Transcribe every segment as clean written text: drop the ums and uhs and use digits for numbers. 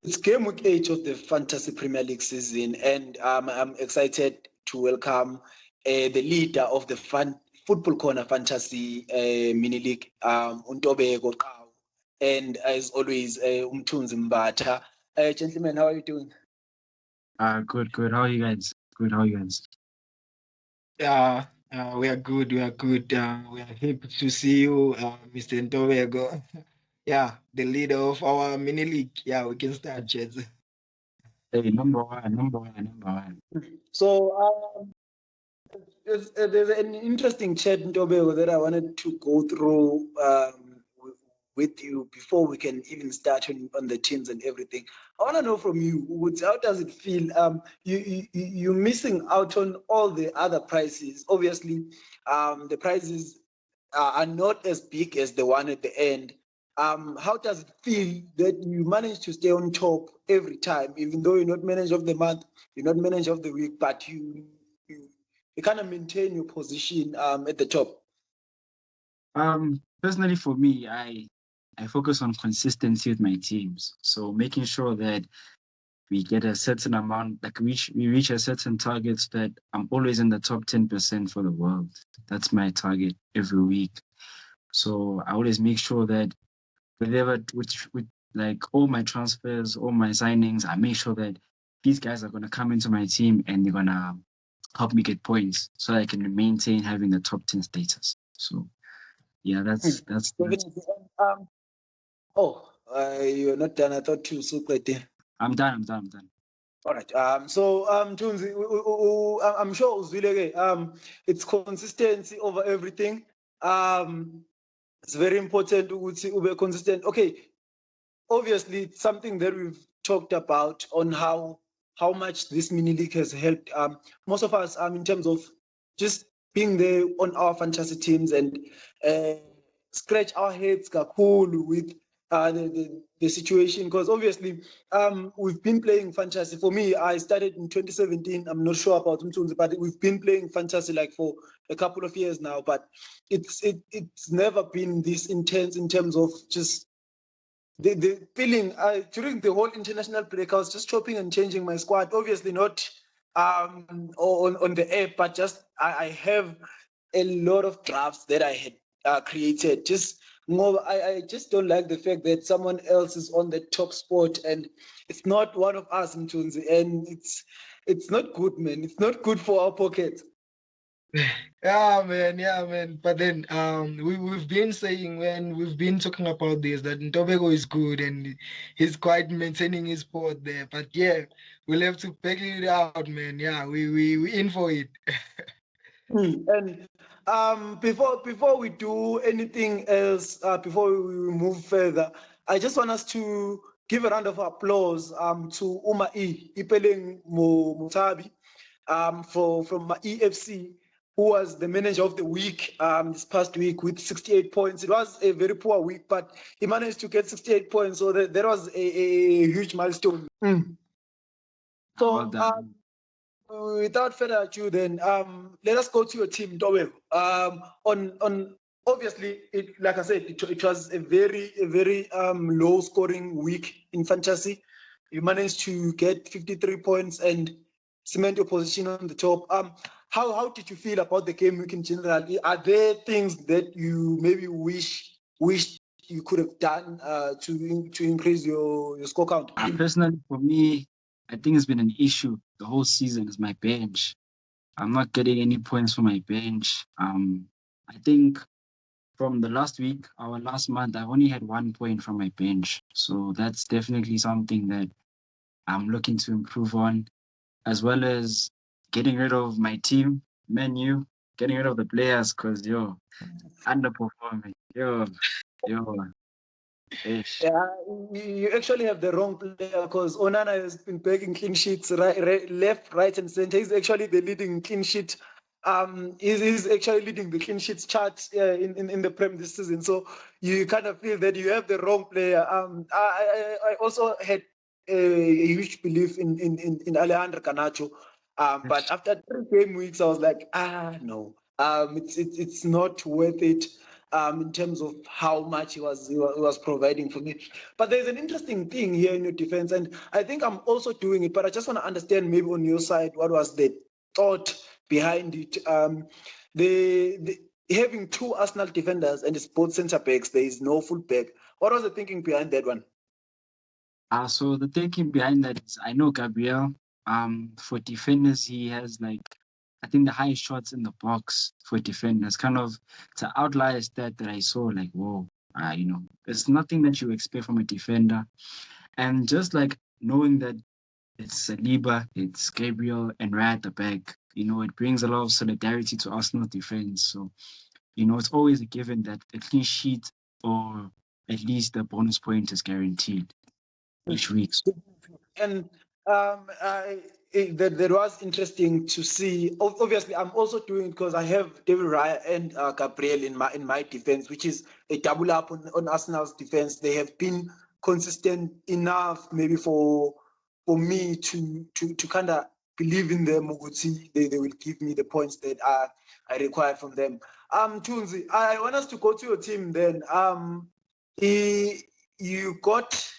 It's game week 8 of the Fantasy Premier League season, and I'm excited to welcome the leader of the Football Corner Fantasy Mini League, Untobeko Qhawe, and as always, Umthunzi Mbatha. Gentlemen, how are you doing? Good. How are you guys? Good. How are you guys? Yeah, we are good. We are good. We are happy to see you, Mr. Ntobeko. Yeah, the leader of our mini league. Yeah, we can start, Jets. Hey, number one. So there's an interesting chat, Ntobeko, that I wanted to go through with you before we can even start on the teams and everything. I want to know from you, how does it feel? You're missing out on all the other prizes. Obviously, the prizes are not as big as the one at the end. How does it feel that you manage to stay on top every time, even though you're not manager of the month, you're not manager of the week, but you kind of maintain your position at the top? Personally for me, I focus on consistency with my teams. So making sure that we get a certain amount, like we reach a certain target so that I'm always in the top 10% for the world. That's my target every week. So I always make sure that with like all my transfers, all my signings, I make sure that these guys are gonna come into my team and they're gonna help me get points so that I can maintain having the top 10 status. So yeah, that's you're not done. I thought you were right there. I'm done. All right. Tunzi, I'm sure Uzwile, it's consistency over everything. It's very important to be consistent. Okay, obviously it's something that we've talked about on how much this mini league has helped most of us in terms of just being there on our fantasy teams and scratch our heads kakhulu with the situation, because obviously we've been playing fantasy. For me, I started in 2017. I'm not sure about Mtunzi, but we've been playing fantasy like for a couple of years now, but it's never been this intense in terms of just the feeling during the whole international break. I was just chopping and changing my squad, obviously not on the app, but just I have a lot of drafts that I had created. Just more, I just don't like the fact that someone else is on the top spot and it's not one of us, Mtunzi, and it's not good, man. It's not good for our pockets. Yeah, man. But then we've been saying, when we've been talking about this, that Ntobeko is good and he's quite maintaining his spot there. But yeah, we'll have to back it out, man. Yeah, we in for it. And before we do anything else, before we move further, I just want us to give a round of applause to Uma Ipeleng Mutabi from EFC, who was the manager of the week this past week with 68 points. It was a very poor week, but he managed to get 68 points, so that was a huge milestone. So. Well done. Without further ado, then let us go to your team, Dowe. On obviously, like I said, it was a very low scoring week in fantasy. You managed to get 53 points and cement your position on the top. How did you feel about the game week in general? Are there things that you maybe wish you could have done to increase your score count? Personally, for me, I think it's been an issue the whole season is my bench. I'm not getting any points for my bench. I think from the last week, our last month, I've only had 1 point from my bench. So that's definitely something that I'm looking to improve on, as well as getting rid of my team menu, getting rid of the players, because underperforming. Ish. Yeah, you actually have the wrong player, because Onana has been breaking clean sheets left, right, and center. He's actually the leading clean sheet. He's actually leading the clean sheets chart in the Prem this season. So you kind of feel that you have the wrong player. I also had a huge belief in Alejandro Canacho, but after 3 game weeks, I was like, no, it's not worth it. in terms of how much he was providing for me. But there's an interesting thing here in your defense, and I think I'm also doing it, but I just want to understand maybe on your side, what was the thought behind it? The having two Arsenal defenders and it's both centre backs, there is no full back. What was the thinking behind that one? So the thinking behind that is I know Gabriel, for defenders, he has like, I think the highest shots in the box for defenders, kind of to outlier stat that I saw, like, whoa, it's nothing that you expect from a defender. And just like knowing that it's Saliba, it's Gabriel, and Ray at the back, it brings a lot of solidarity to Arsenal defense. So, it's always a given that a clean sheet or at least a bonus point is guaranteed each week. And that was interesting to see. Obviously, I'm also doing it because I have David Raya and Gabriel in my defense, which is a double up on Arsenal's defense. They have been consistent enough, maybe for me to kind of believe in them. They will give me the points that I require from them. Tunzi, I want us to go to your team then. You got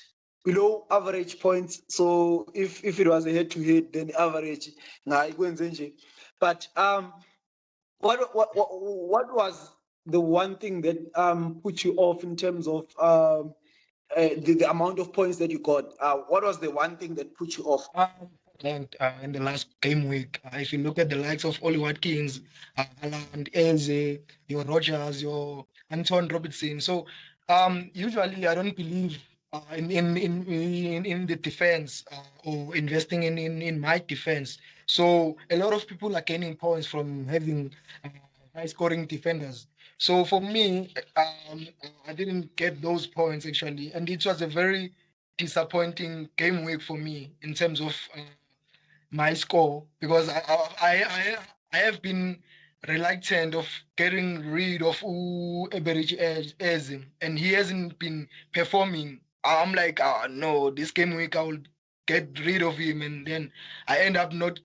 below average points. So if it was a head-to-head, then average. But what was the one thing that put you off in terms of the amount of points that you got? What was the one thing that put you off? And in the last game week, if you look at the likes of Oli Watkins, Haaland, Eze, your Rogers, your Anton Robertson. So usually I don't believe in the defense or investing in my defense. So a lot of people are gaining points from having high scoring defenders. So for me, I didn't get those points actually, and it was a very disappointing game week for me in terms of my score because I have been reluctant of getting rid of Eberich Eze, and he hasn't been performing. I'm like, no, this game week I will get rid of him, and then I end up not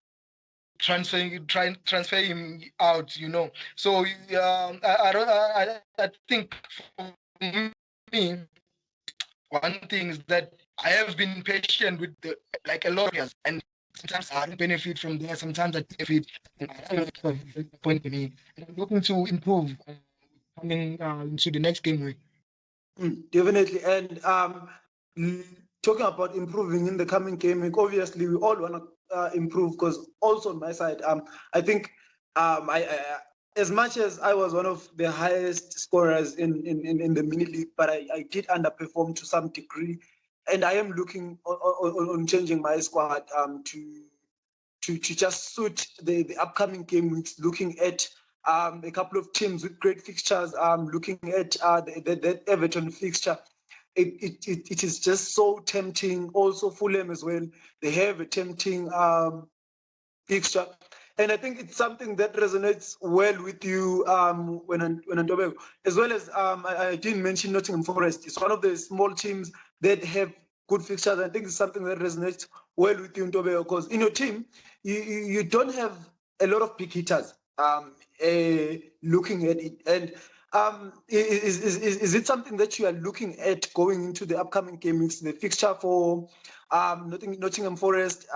transfer him out. So I think for me, one thing is that I have been patient with like a lot of years, and sometimes I don't benefit from there. Sometimes I benefit, and I don't know if it's a point for me. And I'm looking to improve coming into the next game week. Definitely, and talking about improving in the coming game week, obviously we all want to improve because also on my side, I think I as much as I was one of the highest scorers in the mini league, but I did underperform to some degree, and I am looking on changing my squad to just suit the upcoming game weeks, looking at a couple of teams with great fixtures, looking at the Everton fixture. It is just so tempting. Also, Fulham as well. They have a tempting fixture. And I think it's something that resonates well with you when Ntobeko. As well as I didn't mention Nottingham Forest. It's one of the small teams that have good fixtures. I think it's something that resonates well with you, Ntobeko, because in your team, you don't have a lot of big hitters looking at it. And is it something that you are looking at going into the upcoming game weeks, the fixture for Nottingham Forest,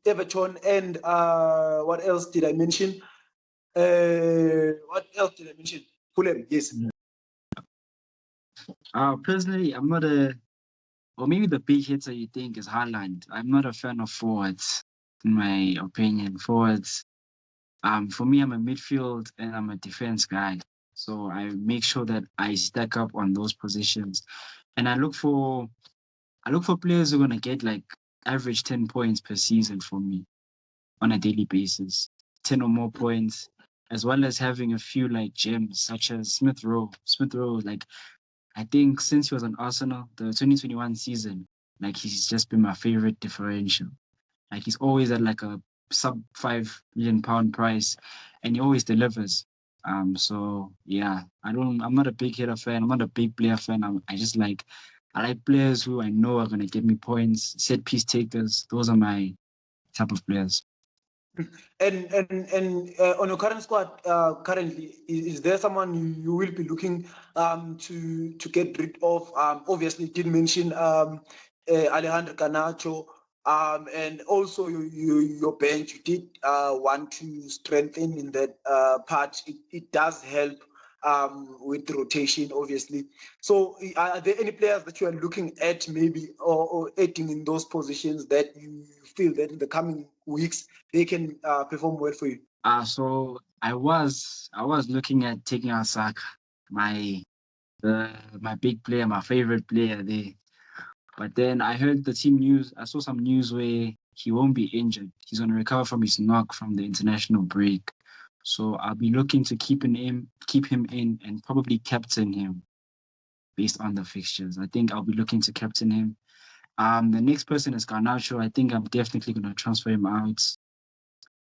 Everton, and what else did I mention? Fulham, yes. Personally, I'm not or maybe the big hitter you think is Haaland. I'm not a fan of forwards, in my opinion. Forwards, for me, I'm a midfield and I'm a defense guy. So I make sure that I stack up on those positions. And I look for players who are gonna get like average 10 points per season for me on a daily basis. 10 or more points, as well as having a few like gems such as Smith Rowe. Smith Rowe, like I think since he was on Arsenal, the 2021 season, like he's just been my favorite differential. Like he's always at like a sub £5 million price, and he always delivers. So yeah, I'm not a big hitter fan. I'm not a big player fan. I like players who I know are gonna give me points, set piece takers. Those are my type of players. And on your current squad, currently, is there someone you will be looking to get rid of? Obviously, you did mention Alejandro Garnacho, and also your bench. You did want to strengthen in that part. It does help with rotation, obviously. So, are there any players that you are looking at, maybe, or adding in those positions that you feel that in the coming weeks they can perform well for you? So I was looking at taking out Saka, my my big player, my favorite player there. But then I heard the team news. I saw some news where he won't be injured. He's going to recover from his knock from the international break. So I'll be looking to keep him in, and probably captain him based on the fixtures. I think I'll be looking to captain him. The next person is Garnacho. I think I'm definitely going to transfer him out.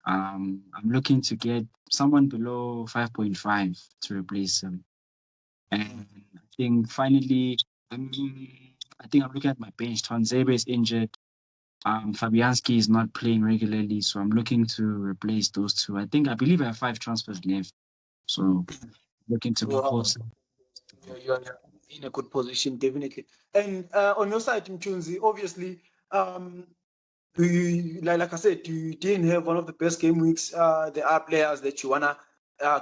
I'm looking to get someone below 5.5 to replace him. And I think finally, I think I'm looking at my bench. Twanzebe is injured. Fabianski is not playing regularly, so I'm looking to replace those two. I believe I have 5 transfers left, so looking to Wow. propose. You're in a good position, definitely. And on your side, Mchunzi, obviously, like I said, you didn't have one of the best game weeks. There are players that you wanna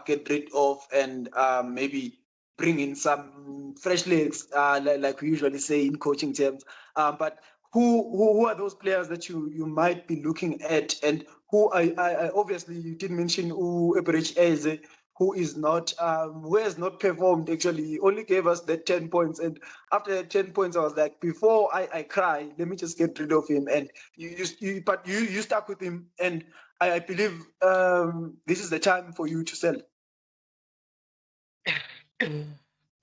get rid of and maybe bring in some fresh legs, like we usually say in coaching terms. But who are those players that you might be looking at, and who I obviously you did mention Ebrich Eze, who has not performed. Actually, he only gave us that 10 points, and after 10 points I was like, before I cry, let me just get rid of him. And you stuck with him, and I believe this is the time for you to sell.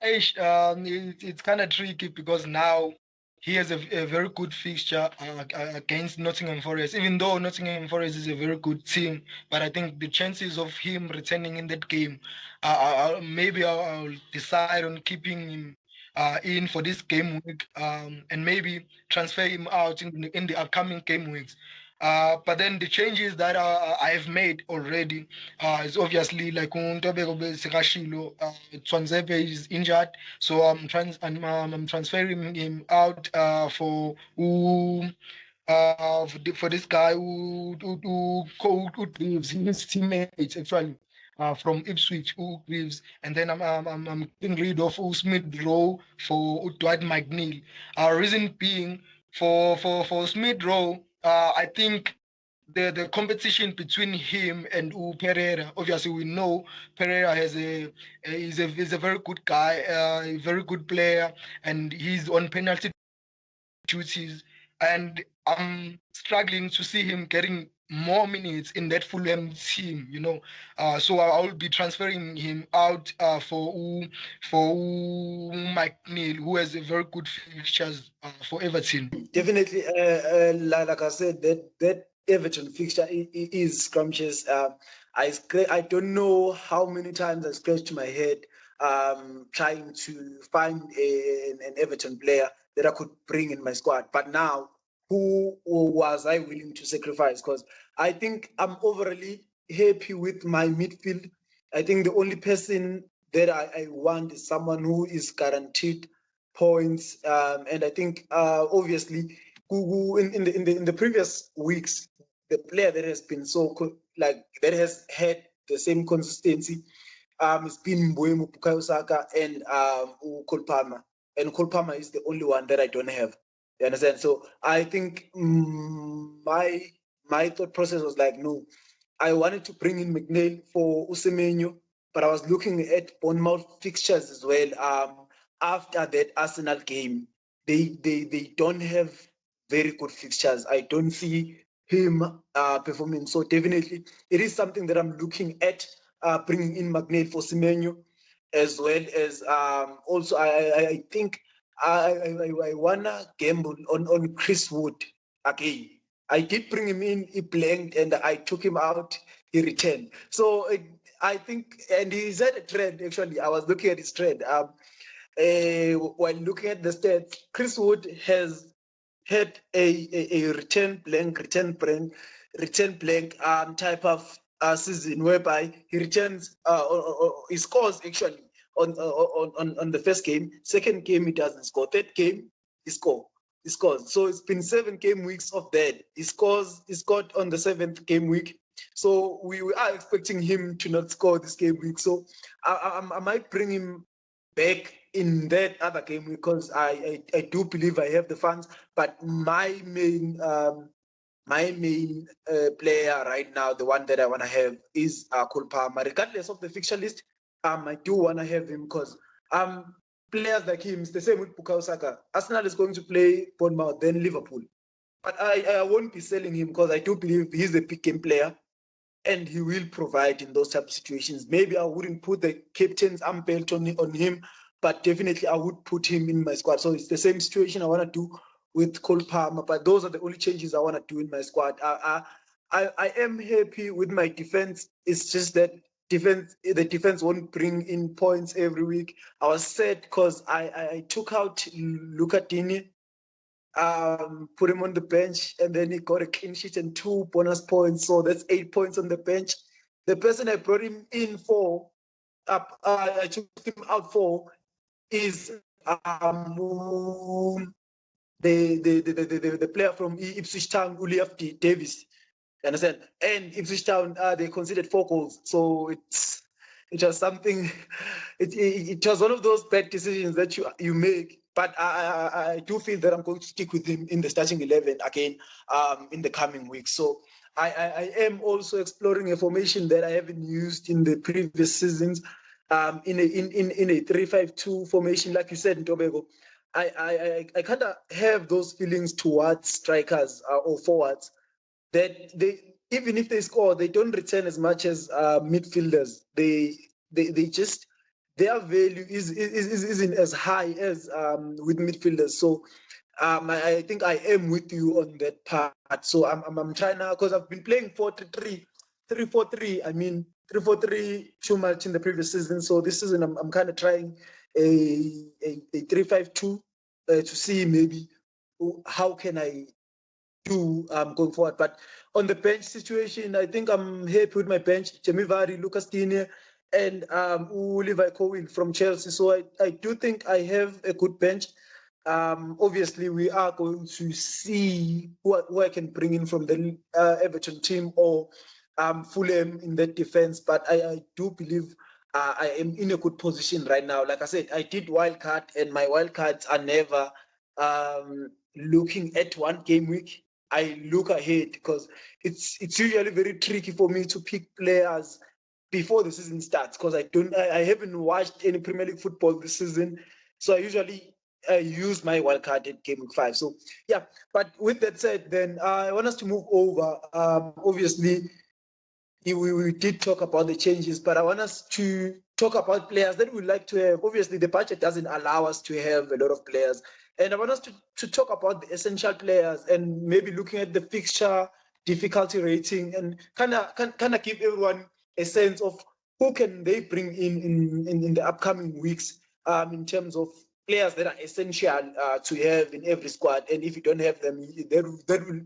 It's kind of tricky because now he has a very good fixture against Nottingham Forest. Even though Nottingham Forest is a very good team, but I think the chances of him returning in that game, maybe I'll decide on keeping him in for this game week, and maybe transfer him out in the upcoming game weeks. But then the changes that I have made already is obviously like Ntobeko Sekashilo, Twanzebe is injured, so I'm transferring him out for this guy who leaves his teammates actually. From Ipswich, who leaves, and then I'm getting rid of Smith Rowe for Dwight McNeil. Reason being for Smith Rowe, I think the competition between him and Pereira. Obviously, we know Pereira is a very good guy, a very good player, and he's on penalty duties. And I'm struggling to see him getting more minutes in that Fulham team. So I will be transferring him out for McNeil, who has a very good fixtures for Everton. Definitely, like I said, that Everton fixture is scrumptious. I don't know how many times I scratched my head trying to find an Everton player that I could bring in my squad. But now, who was I willing to sacrifice? Because I think I'm overly happy with my midfield. I think the only person that I want is someone who is guaranteed points. And I think obviously in the previous weeks, the player that has been that has had the same consistency it's been Mbuemo, Bukayo Saka, and Cole Palmer. And Cole Palmer is the only one that I don't have. You understand? So I think my thought process was like, no, I wanted to bring in McNeil for Usemenyo, but I was looking at Bournemouth fixtures as well. After that Arsenal game, they don't have very good fixtures. I don't see him performing. So definitely, it is something that I'm looking at bringing in McNeil for Semenyo, as well as also I think I wanna gamble on Chris Wood again. I did bring him in, he blanked, and I took him out, he returned. So I think, and he's had a trend actually. I was looking at his trend. When looking at the stats, Chris Wood has had a return blank, return brand return blank type of season whereby he returns or he scores actually on the first game. Second game he doesn't score. Third game he scores. So it's been 7 game weeks of that. He scored on the 7th game week. So we are expecting him to not score this game week. So I might bring him back in that other game because I do believe I have the funds. But my main player right now, the one that I want to have is Cole Palmer. Regardless of the fixture list, I do want to have him because players like him, it's the same with Bukayo Saka. Arsenal is going to play Bournemouth, then Liverpool. But I won't be selling him because I do believe he's a big game player and he will provide in those type of situations. Maybe I wouldn't put the captain's belt on him, but definitely I would put him in my squad. So it's the same situation I want to do with Cole Palmer, but those are the only changes I want to do in my squad. I am happy with my defense. It's just that the defense won't bring in points every week. I was sad because I took out Lucatini, put him on the bench, and then he got a clean sheet and 2 bonus points. So that's 8 points on the bench. The person I brought him in for, I took him out for, is the player from Ipswich Town, Uliaf Davis. You understand? And Ipswich Town, they conceded 4 goals. So it was something. It was one of those bad decisions that you make. But I do feel that I'm going to stick with him in the starting 11 again in the coming weeks. So I am also exploring a formation that I haven't used in the previous seasons. In a 3-5-2 formation, like you said in Tobago. I kind of have those feelings towards strikers or forwards that they, even if they score, they don't return as much as midfielders. They just, their value isn't as high as with midfielders. So I think I am with you on that part. So I'm trying now because I've been playing 4-3-3, 3-4-3. I mean 3-4-3 too much in the previous season. So this season I'm kind of trying a 3-5-2 to see maybe how can I do going forward. But on the bench situation, I think I'm happy with my bench. Jamie Vardy, Lucas Digne, and Levi Colwill from Chelsea. So I do think I have a good bench. Obviously, we are going to see who I can bring in from the Everton team or Fulham in that defense. But I do believe I am in a good position right now. Like I said, I did wildcard, and my wildcards are never looking at one game week. I look ahead because it's usually very tricky for me to pick players before the season starts because I haven't watched any Premier League football this season. So I usually use my wildcard at Game Week 5. So yeah, but with that said, then I want us to move over. Obviously, we did talk about the changes, but I want us to talk about players that we'd like to have. Obviously, the budget doesn't allow us to have a lot of players. And I want us to talk about the essential players and maybe looking at the fixture difficulty rating and kind of give everyone a sense of who can they bring in the upcoming weeks in terms of players that are essential to have in every squad. And if you don't have them, that will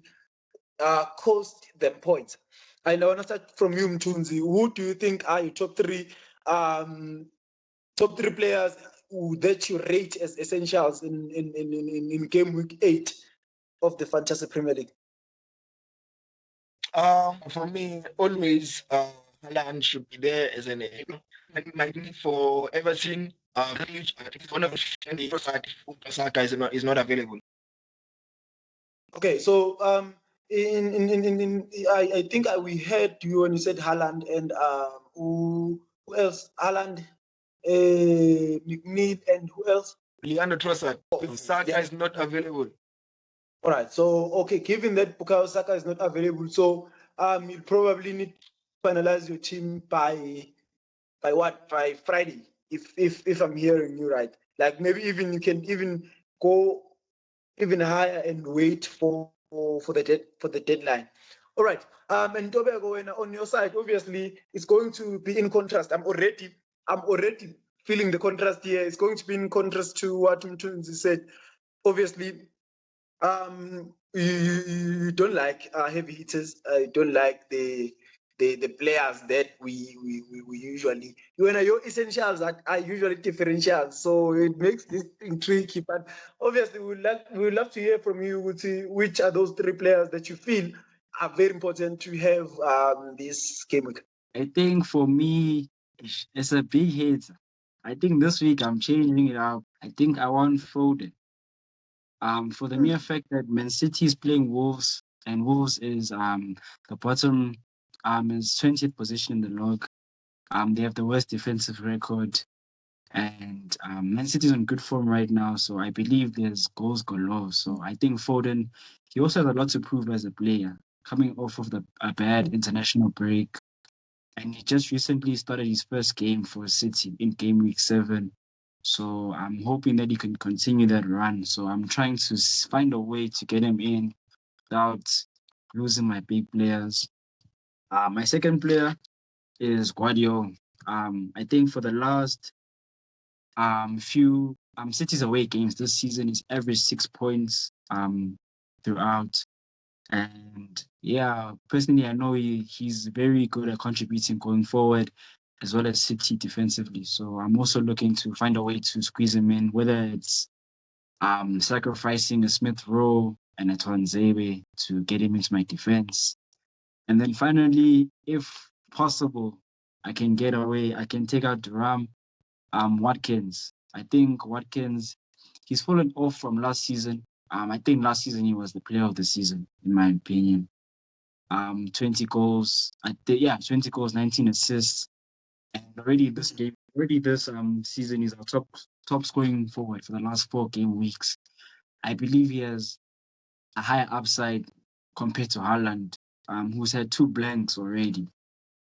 cost them points. I want to start from you, Mtunzi. Who do you think are your top three players that you rate as essentials in game week 8 of the Fantasy Premier League? For me, always Haaland should be there as an like for Everton. I think one of the Saka is not available. Okay, so I think we heard you when you said Haaland and who else? Haaland, McNeil, and who else? Leandro Trossard. If Saka is not available. All right. So okay, given that Bukayo Saka is not available, so you probably need to finalize your team by what? By Friday, if I'm hearing you right. Like maybe even you can even go even higher and wait for the deadline. All right. And Tobago, on your side, obviously, it's going to be in contrast. I'm already feeling the contrast here. It's going to be in contrast to what Mtunzi said. Obviously, You don't like heavy hitters. You don't like the players that we usually. When your essentials are usually differentials, so it makes this thing tricky. But obviously, we would love to hear from you. Which are those three players that you feel are very important to have this game week. I think for me, it's a big hit. I think this week I'm changing it up. I think I want Foden. For the mere fact that Man City is playing Wolves, and Wolves is the bottom is 20th position in the log. They have the worst defensive record, and Man City is on good form right now. So I believe there's goals galore. So I think Foden, he also has a lot to prove as a player, coming off of a bad international break, and he just recently started his first game for City in Gameweek 7. So I'm hoping that he can continue that run. So I'm trying to find a way to get him in without losing my big players. My second player is Guardiola. I think for the last few City's away games this season, he's averaged 6 points throughout. And yeah, personally, I know he's very good at contributing going forward, as well as City defensively. So I'm also looking to find a way to squeeze him in, whether it's sacrificing a Smith Rowe and a Twanzebe to get him into my defense. And then finally, if possible, I can take out Duram, Watkins. I think Watkins, he's fallen off from last season. I think last season he was the player of the season, in my opinion. 20 goals, 20 goals, 19 assists. And already this season, he's our top scoring forward for the last 4 game weeks. I believe he has a higher upside compared to Haaland, who's had 2 blanks already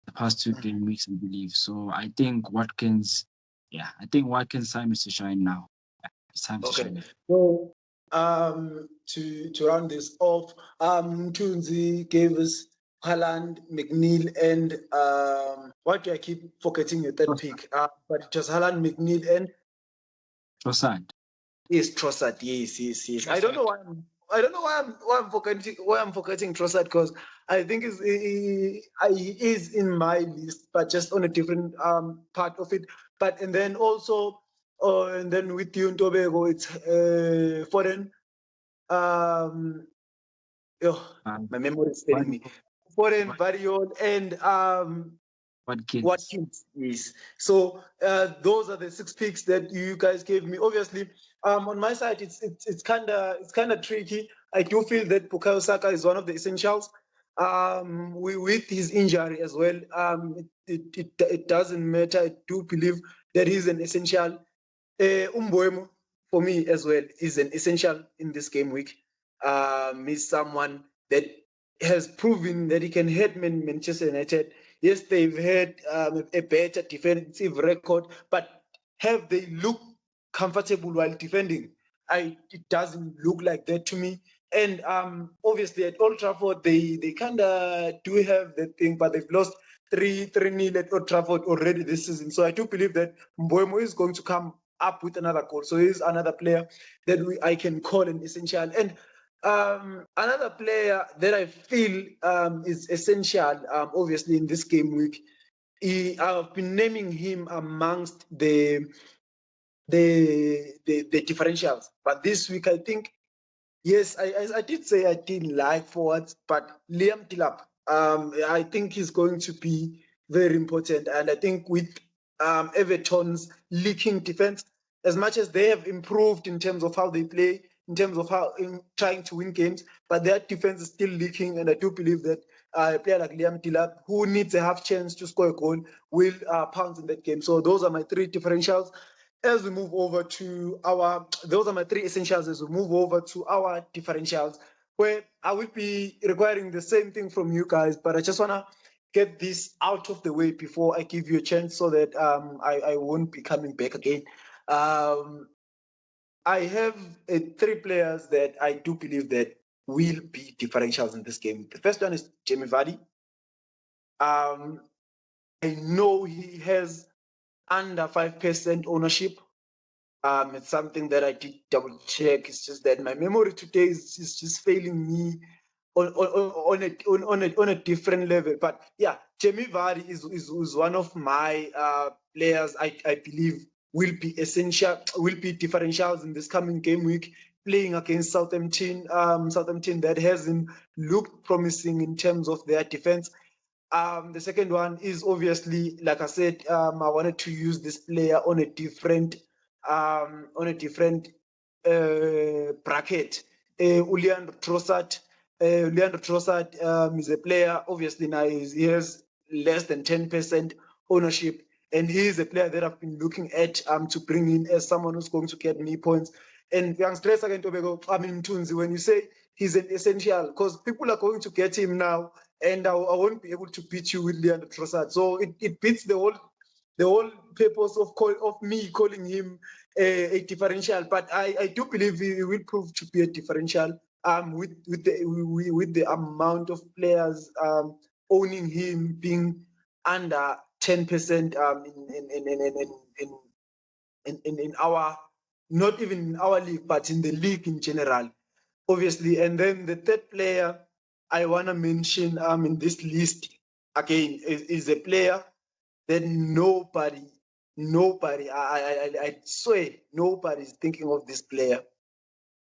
the past 2 game weeks, I believe. So I think Watkins time is to shine now. It's time to shine. So to round this off, Tunzi gave us Haaland, McNeil, and what do I keep forgetting your third pick? But it was Haaland, McNeil, and Trossard. Yes, Trossard. Yes. Trossard. I don't know why I'm forgetting Trossard, because I think he is in my list, but just on a different part of it. But and then also and then with you in Tobago, it's Foreign. My memory is failing me. Foreign, Variol, and Watkins. Yes. So those are the 6 picks that you guys gave me. Obviously, on my side, it's kind of tricky. I do feel that Bukayo Saka is one of the essentials. With his injury as well, it doesn't matter. I do believe that he's an essential. Umboemo, for me as well, is an essential in this game week. He's someone that has proven that he can head Manchester United. Yes, they've had a better defensive record, but have they looked comfortable while defending? It doesn't look like that to me. And obviously at Old Trafford, they kind of do have that thing, but they've lost 3-0 at Old Trafford already this season. So I do believe that Mboemo is going to come up with another goal. So he's another player that I can call an essential. And another player that I feel is essential, obviously in this game week, I've been naming him amongst the differentials. But this week, I think, yes, I did say I didn't like forwards, but Liam Delap, I think he's going to be very important. And I think with Everton's leaking defense, as much as they have improved in terms of how they play, in terms of how in trying to win games, but their defense is still leaking. And I do believe that a player like Liam Delap, who needs a half chance to score a goal, will pounce in that game. So those are my 3 differentials. As we move over to those are my 3 essentials as we move over to our differentials, where I will be requiring the same thing from you guys, but I just want to get this out of the way before I give you a chance so that I won't be coming back again. I have 3 players that I do believe that will be differentials in this game. The first one is Jamie Vardy. I know he has under 5% ownership. It's something that I did double check. It's just that my memory today is just failing me on a different level. But yeah, Jamie Vardy is one of my players I believe will be essential, will be differentials in this coming game week, playing against Southampton. Southampton that hasn't looked promising in terms of their defense. The second one is obviously, like I said, I wanted to use this player on a different bracket. Leandro Trossard. Leandro Trossard is a player. Obviously now he has less than 10% ownership, and he is a player that I've been looking at to bring in as someone who's going to get me points. And young stress again, I mean, Tunzi, when you say he's an essential, because people are going to get him now, and I won't be able to beat you with Leandro Trossard. So it beats the whole purpose of me calling him a differential. But I do believe he will prove to be a differential with the amount of players owning him being under 10% in our, not even in our league, but in the league in general, obviously. And then the third player I want to mention in this list again is a player that nobody, I swear, nobody's thinking of this player.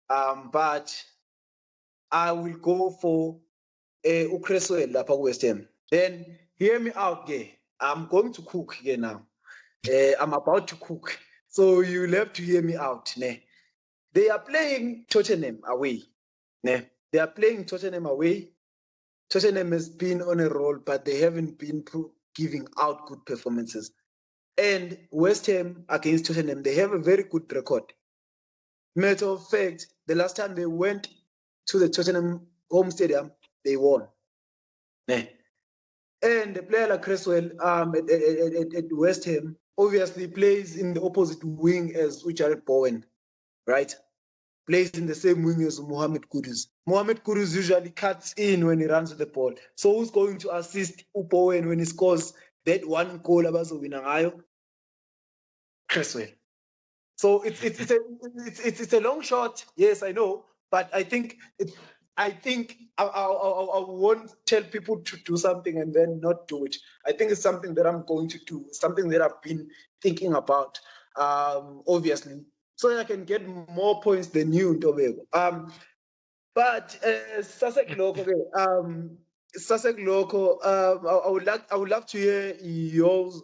But I will go for Ukreswell lapha West Ham. Then hear me out, gay. I'm going to cook here now. I'm about to cook, so you'll have to hear me out. Ne? They are playing Tottenham away. Ne? They are playing Tottenham away. Tottenham has been on a roll, but they haven't been giving out good performances. And West Ham against Tottenham, they have a very good record. Matter of fact, the last time they went to the Tottenham home stadium, they won. Ne? And a player like Cresswell at West Ham obviously plays in the opposite wing as Jared Bowen, right? Plays in the same wing as Mohamed Kudus. Mohamed Kudus usually cuts in when he runs with the ball. So who's going to assist Bowen when he scores that one goal abazowina ngayo? Cresswell. So it's a long shot. Yes, I know, but I think I won't tell people to do something and then not do it. I think it's something that I'm going to do, something that I've been thinking about, obviously, so I can get more points than you, Ntobeko. But Sasek Loco, I would love to hear yours.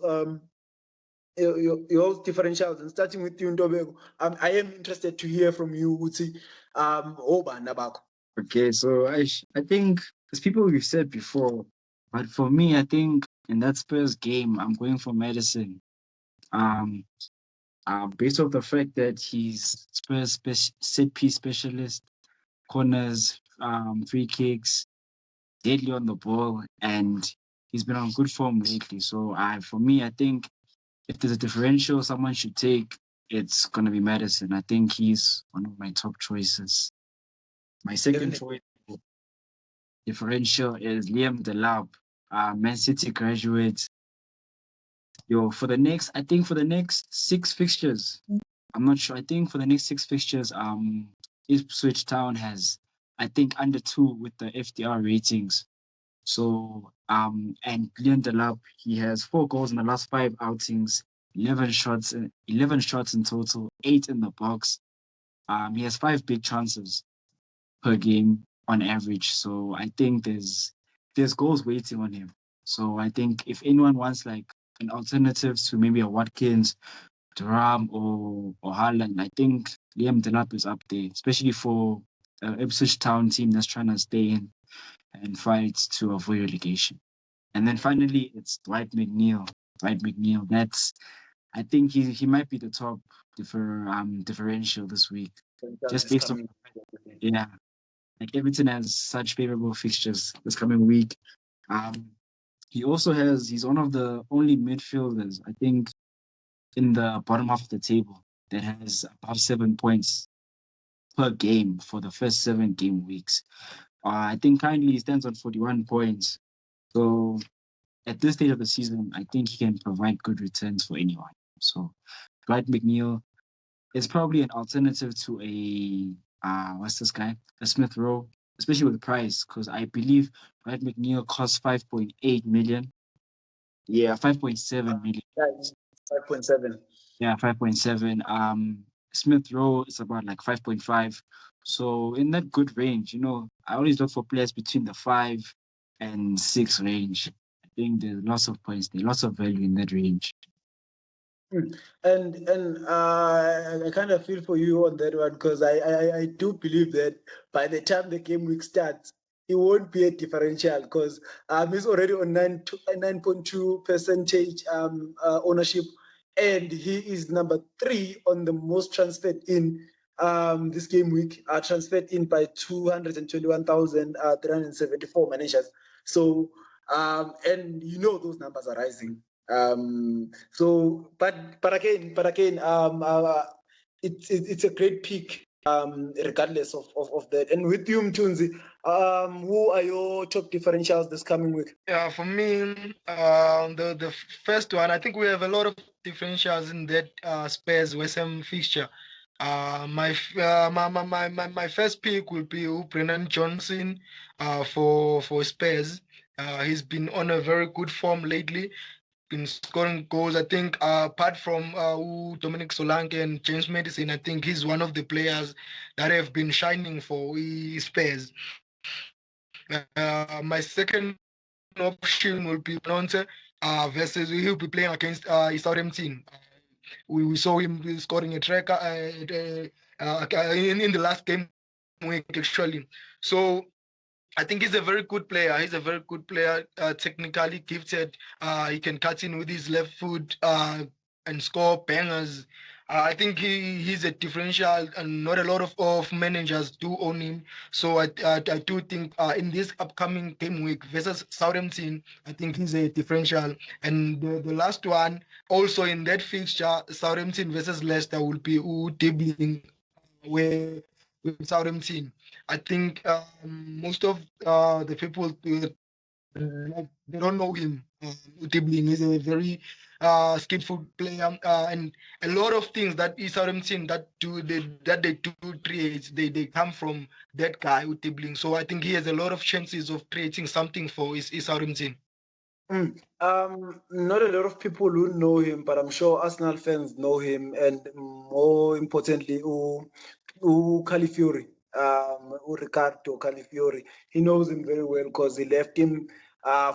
Your differentials, and starting with you, Ntobeko. I am interested to hear from you, Uti. Okay, so I think there's people we've said before, but for me, I think in that Spurs game, I'm going for Madison. Based off the fact that he's Spurs set piece specialist, corners, free kicks, deadly on the ball, and he's been on good form lately. So for me, I think if there's a differential someone should take, it's gonna be Madison. I think he's one of my top choices. My second choice differential is Liam Delap, Man City graduate. For the next 6 fixtures, I'm not sure. I think for the next 6 fixtures, Ipswich Town has, I think, under 2 with the FDR ratings. So, and Leon Delap, he has 4 goals in the last 5 outings, 11 shots in total, 8 in the box. He has 5 big chances per game on average. So I think there's goals waiting on him. So I think if anyone wants like an alternative to maybe a Watkins, Thuram or Haaland, I think Liam Delap is up there, especially for the Ipswich Town team that's trying to stay in and fight to avoid relegation. And then finally, it's Dwight McNeil. I think he might be the top differential this week, just based on yeah. Like Everton has such favorable fixtures this coming week. He's one of the only midfielders, I think, in the bottom half of the table that has above 7 points per game for the first 7 game weeks. I think currently he stands on 41 points. So at this stage of the season, I think he can provide good returns for anyone. So Dwight McNeil, it's probably an alternative to a what's this guy? A Smith Rowe, especially with price, because I believe Brad McNeil costs 5.8 million. Yeah, 5.7 million. Yeah, it's 5.7. Yeah, 5.7. Smith Rowe is about like 5.5. So in that good range, I always look for players between the 5 and 6 range. I think there's lots of points there, lots of value in that range. And I kind of feel for you on that one because I do believe that by the time the game week starts, it won't be a differential because he's already on 9.2 percentage ownership, and he is number 3 on the most transferred in this game week, transferred in by 221,374 managers. So and those numbers are rising. But again, it's a great pick, regardless of that. And with you, Mtunzi, who are your top differentials this coming week? Yeah, for me, the first one, I think we have a lot of differentials in that Spurs West Ham fixture. My first pick will be Brennan Johnson for Spurs. He's been on a very good form lately, been scoring goals. I think apart from Dominic Solanke and James Madison, I think he's one of the players that have been shining for Spurs. My second option will be Bronte versus he'll be playing against Southampton. We saw him scoring a tracker in the last game week actually. So I think he's a very good player. He's a very good player, technically gifted. He can cut in with his left foot and score bangers. I think he's a differential, and not a lot of managers do own him. So I do think in this upcoming game week versus Southampton, I think he's a differential. And the last one, also in that fixture, Southampton versus Leicester, will be Dibling, where with Southampton. I think most of the people they don't know him. Dibling is a very skillful player, and a lot of things that Southampton that they do create, they come from that guy Dibling. So I think he has a lot of chances of creating something for his Southampton. Not a lot of people who know him, but I'm sure Arsenal fans know him, and more importantly, Califiori, Riccardo Califiori. He knows him very well because he left him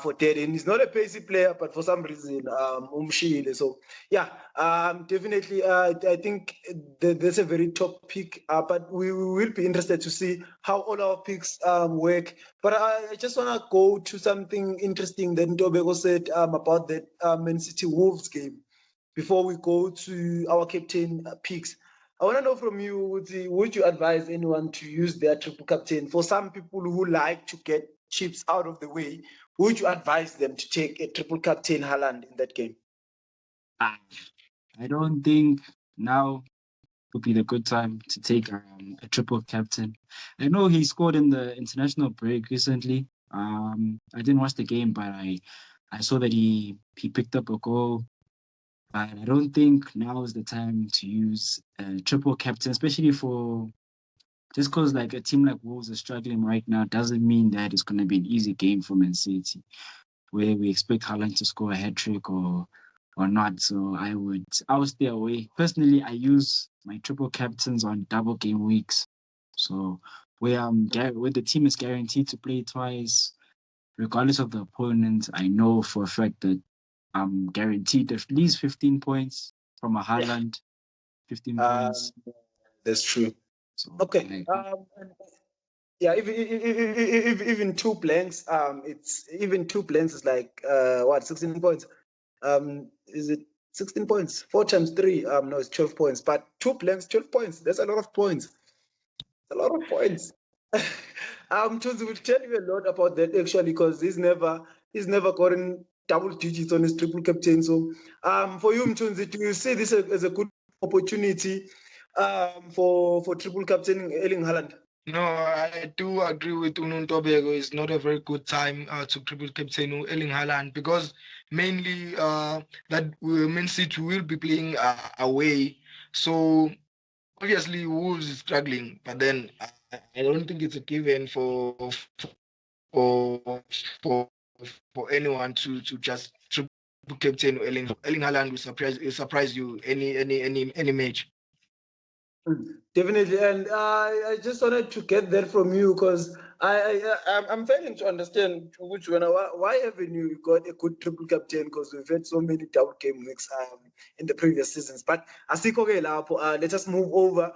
for dead, and he's not a pacey player, but for some reason, Umshile. So yeah, definitely, I think that's a very top pick. But we will be interested to see how all our picks work. But I just want to go to something interesting that Ntobeko said about that Man City Wolves game before we go to our captain picks. I want to know from you, would you advise anyone to use their triple captain? For some people who like to get chips out of the way, would you advise them to take a triple captain Haaland in that game? I don't think now would be the good time to take a triple captain. I know he scored in the international break recently. I didn't watch the game, but I saw that he picked up a goal. But I don't think now is the time to use a triple captain, especially for just because like a team like Wolves is struggling right now doesn't mean that it's going to be an easy game for Man City, where we expect Haaland to score a hat trick or not. So I would stay away. Personally, I use my triple captains on double game weeks. So where the team is guaranteed to play twice, regardless of the opponent, I know for a fact that I'm guaranteed at least 15 points from a Haaland. 15 points. That's true. So Okay. Yeah, even two blanks, it's even two blanks is like 16 points. Is it 16 points? 4 times 3, no, it's 12 points. But two blanks, 12 points. That's a lot of points. A lot of points. Tuzi will tell you a lot about that actually, because he's never gotten double digits on his triple captain. So for you, Mtunzi, do you see this as a good opportunity for triple captain Erling Haaland? No, I do agree with Tobago. It's not a very good time to triple captain Erling Haaland because mainly that Man City will be playing away. So obviously Wolves is struggling, but then I don't think it's a given for for for anyone to just triple captain Erling Haaland will surprise you any match. Definitely, and I just wanted to get that from you because I'm failing to understand which one. Why haven't you got a good triple captain? Because we've had so many double game weeks in the previous seasons. But okay, let us move over.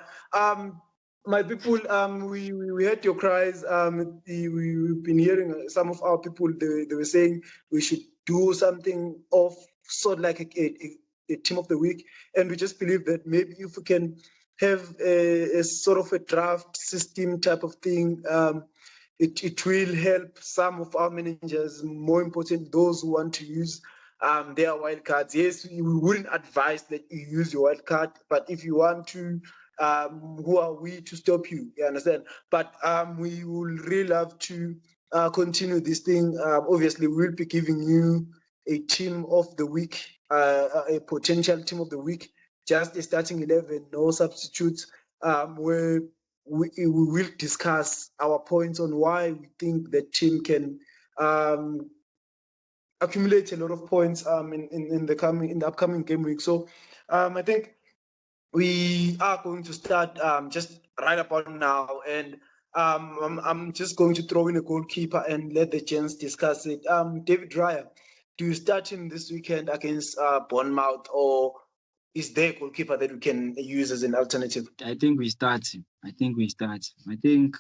My people, we heard your cries. We've been hearing some of our people. They were saying we should do something of sort like a team of the week, and we just believe that maybe if we can have a sort of a draft system type of thing. It will help some of our managers, more important, those who want to use their wild cards. Yes, we wouldn't advise that you use your wild card, but if you want to, who are we to stop you? You understand? But we will really love to continue this thing. Obviously, we'll be giving you a team of the week, a potential team of the week, just a starting 11, no substitutes, where we will discuss our points on why we think the team can accumulate a lot of points in the upcoming game week. So I think we are going to start just right about now, and I'm just going to throw in a goalkeeper and let the gents discuss it. David Raya, do you start him this weekend against Bournemouth, or is there a goalkeeper that we can use as an alternative? I think we start him. I think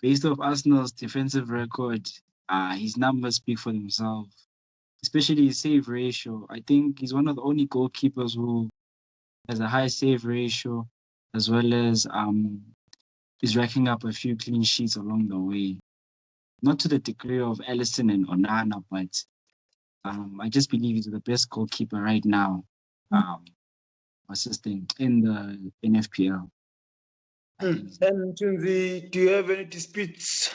based off Arsenal's defensive record, his numbers speak for themselves, especially his save ratio. I think he's one of the only goalkeepers who has a high save ratio, as well as is racking up a few clean sheets along the way. Not to the degree of Alisson and Onana, but I just believe he's the best goalkeeper right now, assisting in the FPL. And Tunzi, do you have any disputes?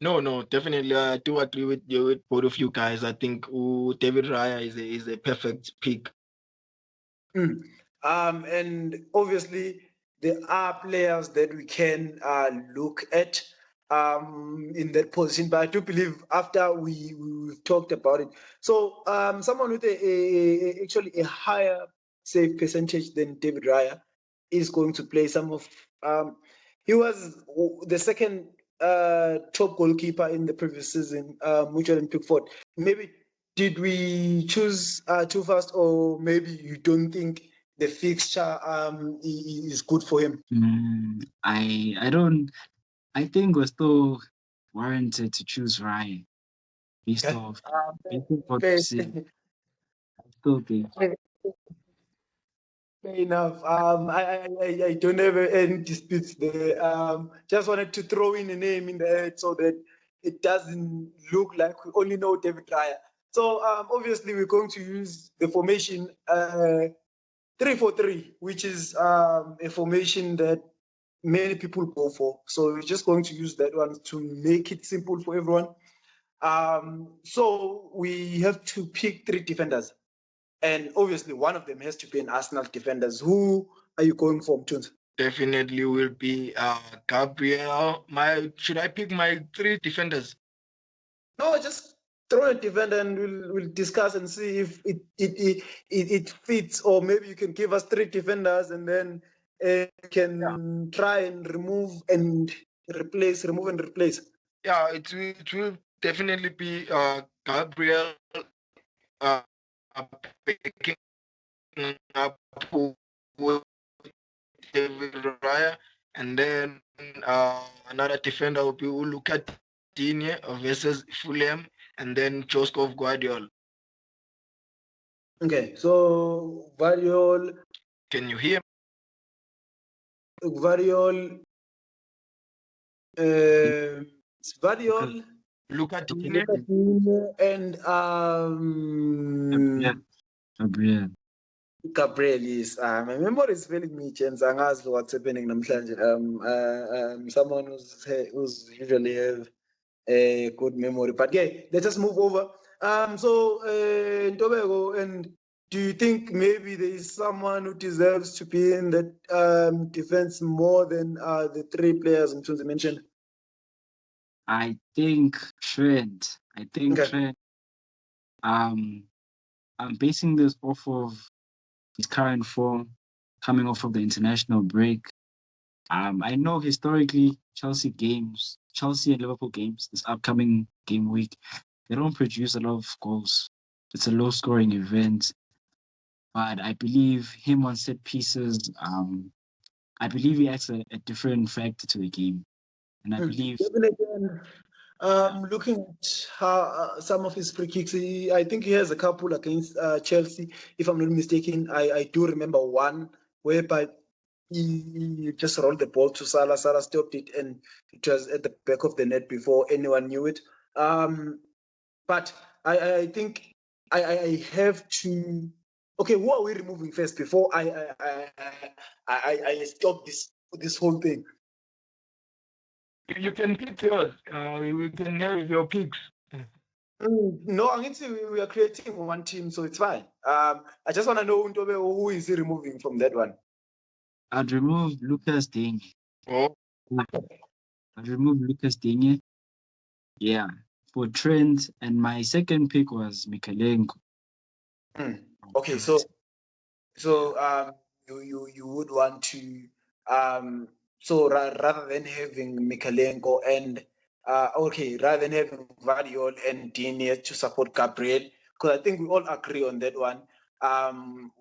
No, definitely. I do agree with both of you guys. I think David Raya is a perfect pick. And obviously, there are players that we can look at in that position. But I do believe after we've talked about it, so someone with actually a higher save percentage than David Raya is going to play some of. He was the second top goalkeeper in the previous season, Mitchell Pickford. Maybe did we choose too fast, or maybe you don't think the fixture is good for him? I think we're still warranted to choose Ryan based off what we see. I still think. Fair enough. I don't have any disputes there. Just wanted to throw in a name in the head so that it doesn't look like we only know David Raya. So obviously we're going to use the formation 3-4-3, which is a formation that many people go for. So we're just going to use that one to make it simple for everyone. So we have to pick 3 defenders. And obviously, one of them has to be an Arsenal defenders. Who are you going for, Tunes? Definitely will be Gabriel. Should I pick my 3 defenders? No, just throw a defender and we'll discuss and see if it fits, or maybe you can give us 3 defenders and then you can try and remove and replace. Yeah, it will definitely be Gabriel picking up with David Raya, and then another defender will be Uluka Digne versus Fulham, and then Joskov Guardiola. Okay, so Variol. Can you hear? Variol. Variol. Luca Digne And Gabriel, yes. My memory is failing me, Chance. Angazi what's happening namhlanje. Someone who's usually have a good memory. But yeah, let us move over. So Ntobeko, and do you think maybe there is someone who deserves to be in that defense more than the three players Mthunzi mentioned? I think Trent. Okay. Trent. I'm basing this off of his current form, coming off of the international break. I know historically Chelsea and Liverpool games, this upcoming game week, they don't produce a lot of goals. It's a low-scoring event, but I believe him on set pieces. I believe he adds a different factor to the game, and I believe. Definitely. Yeah, Looking at how some of his free kicks, I think he has a couple against Chelsea. If I'm not mistaken, I do remember one whereby he just rolled the ball to Salah. Salah stopped it, and it was at the back of the net before anyone knew it. But I think I have to. Okay, who are we removing first before I stop this whole thing? You can pick yours. We can have your picks. No, I need to. We are creating one team, so it's fine. I just want to know Ntobe, who is he removing from that one? I'd remove Lucas Digne. Oh, I'd remove Lucas Digne. Yeah, for Trent, and my second pick was Mikalenko. Okay, so you would want to rather than having Mikalenko and rather than having Variol and Digne to support Gabriel, because I think we all agree on that one.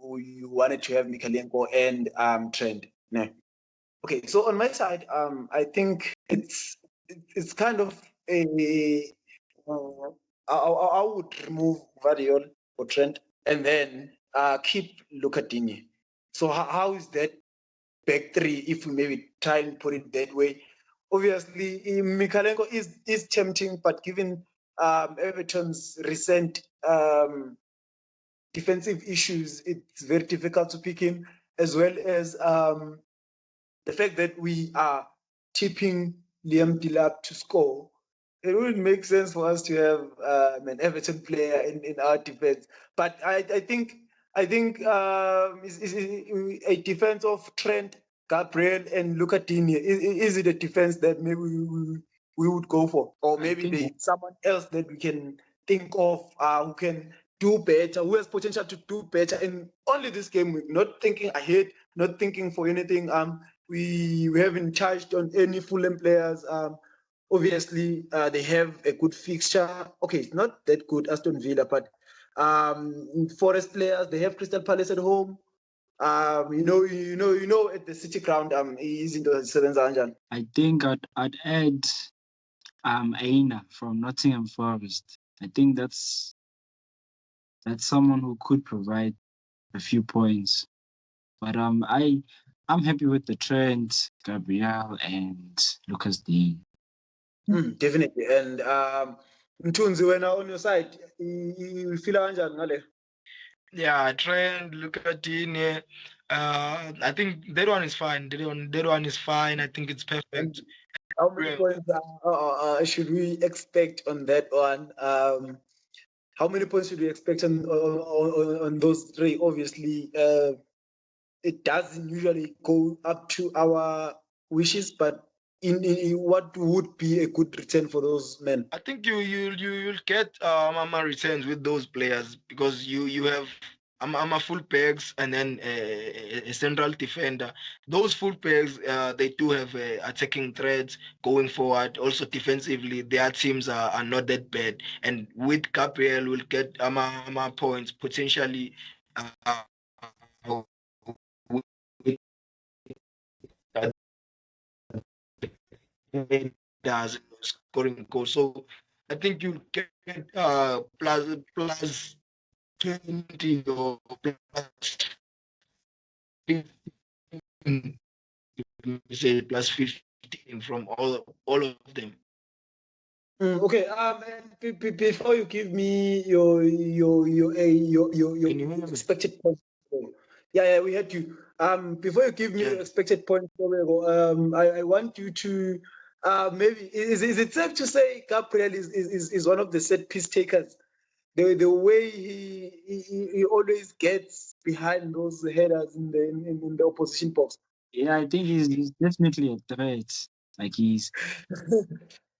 We wanted to have Mikalenko and Trent. No. Okay, so on my side, I think it's kind of a I would remove Variol for Trent and then keep Lucadini. So how is that back three if we maybe try and put it that way? Obviously, Mikalenko is tempting, but given Everton's recent defensive issues, it's very difficult to pick him, as well as the fact that we are tipping Liam Delap to score. It wouldn't make sense for us to have an Everton player in our defense. But I think is a defense of Trent, Gabriel, and Lucadini. Is it a defense that maybe we would go for, or maybe there's someone else that we can think of who can do better, who has potential to do better in only this game week, not thinking ahead, not thinking for anything. We haven't charged on any Fulham players. Obviously, they have a good fixture. Okay, it's not that good, Aston Villa, but Forest players, they have Crystal Palace at home. At the City Ground, he's into the Seven Zanjan. I think I'd add Aina from Nottingham Forest. I think that's someone who could provide a few points. But I'm happy with the Trent, Gabriel, and Lucas Digne. Definitely. And Mthunzi, when on your side, you feel kanjani ngale? yeah, Trent, Lucadini. I think that one is fine. That one is fine. I think it's perfect. And how many points should we expect on that one? How many points should we expect on those three? Obviously, it doesn't usually go up to our wishes, but in what would be a good return for those men? I think you'll get my returns with those players because you have I'm a full pegs and then a central defender. Those full pegs they do have attacking threats going forward. Also defensively, their teams are not that bad. And with Gabriel, we'll get my points potentially. With does scoring goals. So I think you'll get plus 20 or plus 15, say plus 15 from all of them. Okay. And before you give me your Can you hear me? expected points. Yeah, we had you. Before you give me your expected points, I want you to maybe is it safe to say Gabriel is one of the set piece takers? the way he always gets behind those headers in the opposition box. Yeah, I think he's definitely a threat. Like he's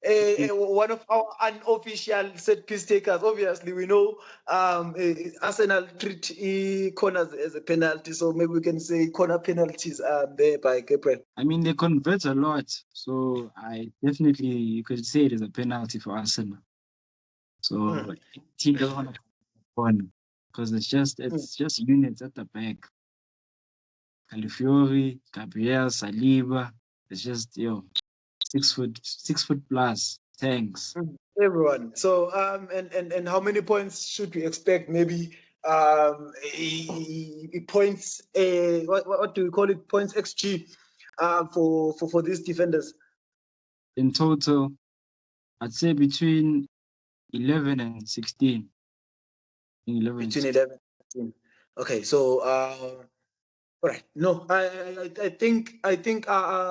One of our unofficial set piece takers. Obviously, we know Arsenal treat corners as a penalty, so maybe we can say corner penalties are there by Gabriel. I mean, they convert a lot, so I definitely you could say it is a penalty for Arsenal. So team doesn't want to corner because it's just units at the back. Calafiori, Gabriel, Saliba. It's just 6 foot plus tanks. Everyone. So and how many points should we expect? Maybe points. What do we call it? Points XG. For these defenders. In total, I'd say between 11 and 16. Between 11 and 16. Okay, so all right. No, I think I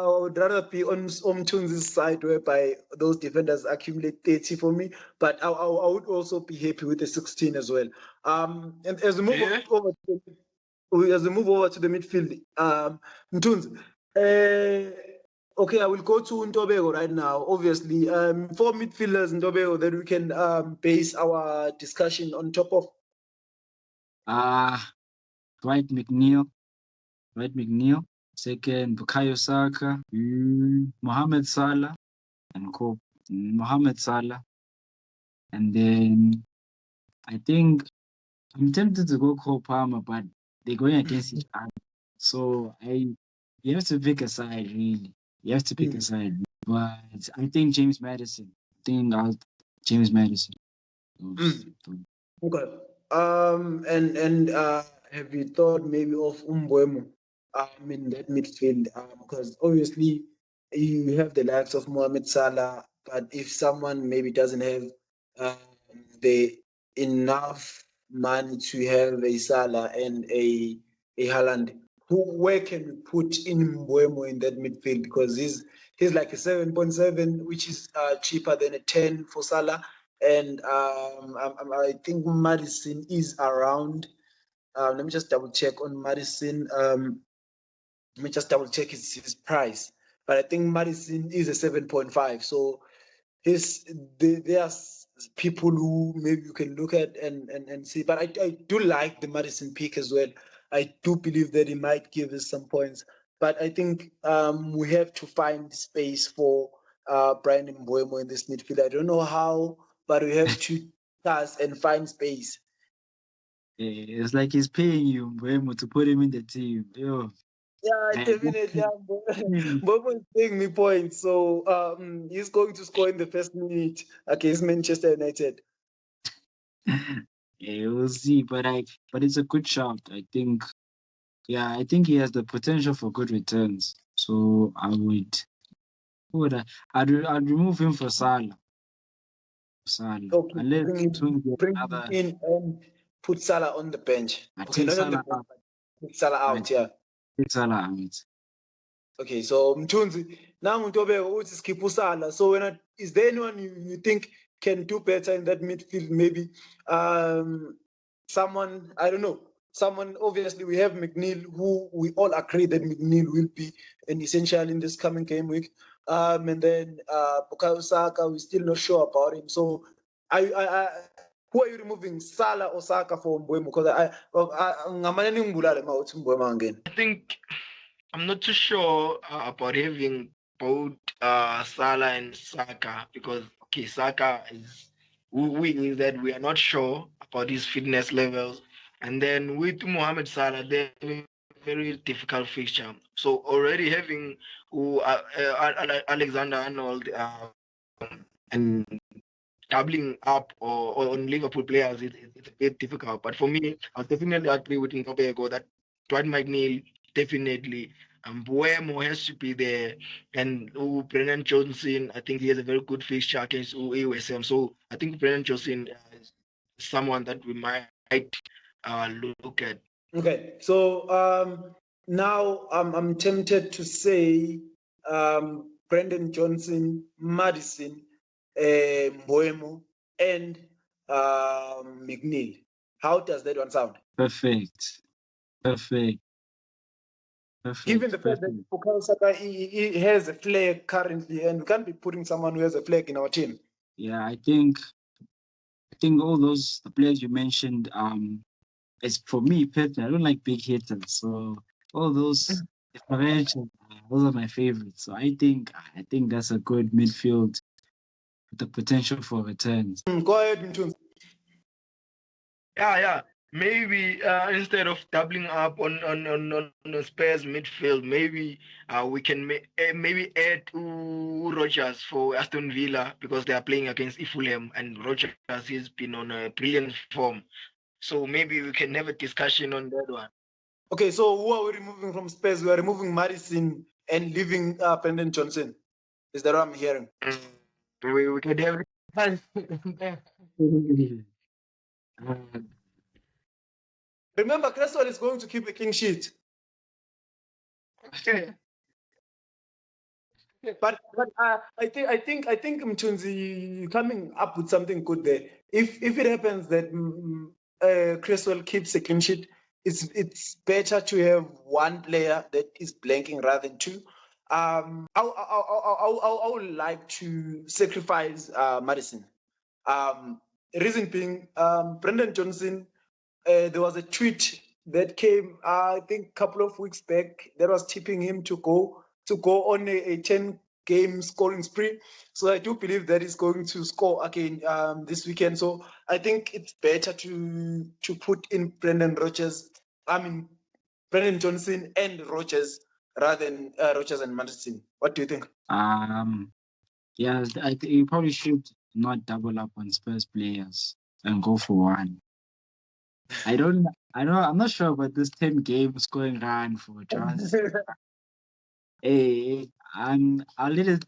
would rather be on Tunzi's side, whereby those defenders accumulate 30 for me. But I would also be happy with the 16 as well. And as we move over to the midfield, Mtunzi, okay, I will go to Ntobeko right now. Obviously, 4 midfielders Ntobeko that we can base our discussion on top of. Dwight McNeil. Second, Bukayo Saka, Mohamed Salah, and Mohamed Salah. And then I think I'm tempted to go Cole Palmer, but they're going against each other. So you have to pick a side, really. You have to pick a side. But I think James Maddison. James Maddison. Okay. And have you thought maybe of Mbeumo in that midfield? Because obviously you have the likes of Mohamed Salah, but if someone maybe doesn't have the enough money to have a Salah and a Haaland, where can we put in Mbeumo in that midfield? Because he's like a 7.7, which is cheaper than a 10 for Salah. And I think Madison is around. Let me just double check on Madison. Let me just double check his price. But I think Madison is a 7.5. So there are people who maybe you can look at and see. But I do like the Madison pick as well. I do believe that he might give us some points. But I think we have to find space for Brian Mbeumo in this midfield. I don't know how, but we have to task and find space. It's like he's paying you, Mbeumo, to put him in the team. Yeah, definitely. Mbeumo is paying me points, so he's going to score in the first minute against Manchester United. Yeah, we'll see. But it's a good shout. I think he has the potential for good returns. So I'd remove him for Salah. Okay, Unless bring him in and put Salah on the bench. Okay, not on the bench, but put Salah out, yeah. Take Salah out. Okay, so Mtunzi, now Ntobeko uthi skip uSalah. So is there anyone you think can do better in that midfield? Maybe someone, I don't know. Someone, obviously we have McNeil, who we all agree that McNeil will be an essential in this coming game week. And then Bukayo Saka, we're still not sure about him. So who are you removing, Salah or Saka for Mbeumo? Because I think I'm not too sure about having both Salah and Saka, because Saka is we that we are not sure about his fitness levels, and then with Mohamed Salah, they have a very difficult fixture. So already having Alexander Arnold and doubling up or on Liverpool players, it's a bit difficult. But for me, I definitely agree with Ntobeko that Dwight McNeil definitely. Mbeumo has to be there, and Brennan Johnson, I think he has a very good fixture against USM. So I think Brennan Johnson is someone that we might look at. Okay, so now I'm tempted to say Brendan Johnson, Madison, Mbeumo, and McNeil. How does that one sound? Perfect. Given the fact that Perfect. Bukayo Saka he has a flag currently, and we can't be putting someone who has a flag in our team. Yeah, I think all those the players you mentioned, as for me personally, I don't like big hitters. So all those differentials, those are my favorites. So I think that's a good midfield with the potential for returns. Go ahead, Mthunzi. Yeah. Maybe instead of doubling up on the Spurs midfield, maybe we can maybe add Rogers for Aston Villa because they are playing against Fulham, and Rogers has been on a brilliant form. So maybe we can have a discussion on that one. Okay, so who are we removing from Spurs? We are removing Madison and leaving Brendan Johnson. Is that what I'm hearing? We can have Remember, Cresswell is going to keep a clean sheet. But I think Mthunzi coming up with something good there. If it happens that Cresswell keeps a clean sheet, it's better to have one player that is blanking rather than two. I would like to sacrifice Madison. Reason being, Brendan Johnson. There was a tweet that came, I think, a couple of weeks back that was tipping him to go on a 10-game scoring spree. So I do believe that he's going to score again this weekend. So I think it's better to put in Brendan Johnson and Rogers rather than Rogers and Madison. What do you think? Yeah, I think you probably should not double up on Spurs players and go for one. I'm not sure about this 10-game scoring run for Jazz. Hey, I'll let it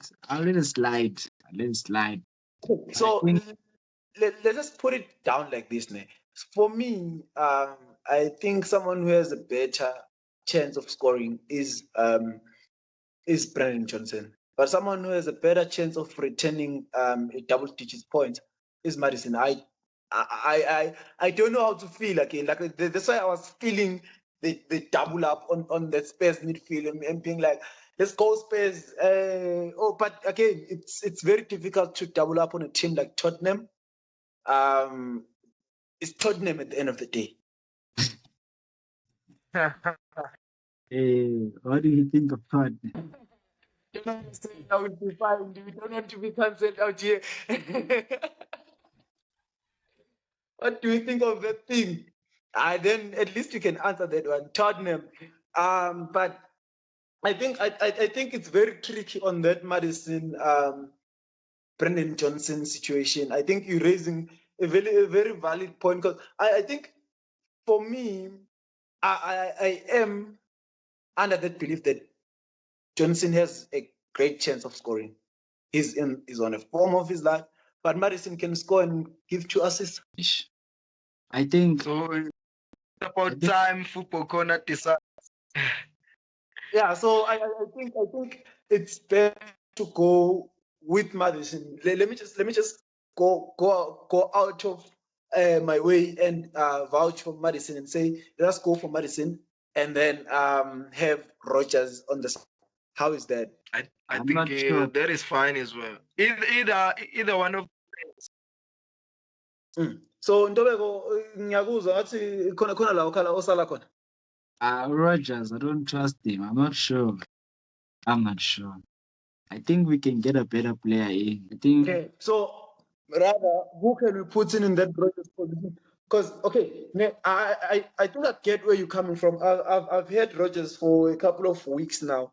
slide. I'll let it slide. So I think let's just put it down like this, ne? For me, I think someone who has a better chance of scoring is Brennan Johnson, but someone who has a better chance of returning a double-digit point is Madison. I don't know how to feel again. Like that's why I was feeling the double up on that Spurs midfield and being like, let's go Spurs. But again, it's very difficult to double up on a team like Tottenham. It's Tottenham at the end of the day. Hey, what do you think of that? I will be fine. We don't want to be cancelled out here. What do you think of that thing? Then at least you can answer that one. Tottenham. But I think it's very tricky on that Madison Brendan Johnson situation. I think you're raising a very valid point because I think for me, I am under that belief that Johnson has a great chance of scoring. He's on a form of his life, but Madison can score and give 2 assists. I think so. It's about time Football Corner decides. Yeah, so I think it's better to go with Madison. Let me just go out of my way and vouch for Madison and say let's go for Madison and then have Rogers on the side. How is that? I I'm think not sure. that is fine as well. Either one of. So Ntobeko, ngiyakuzwa ngathi khona la ukhala osala khona. Rogers, I don't trust him. I'm not sure. I think we can get a better player in. I think Okay, so rather, who can we put in that Rogers position? Because I think I get where you're coming from. I've had Rogers for a couple of weeks now.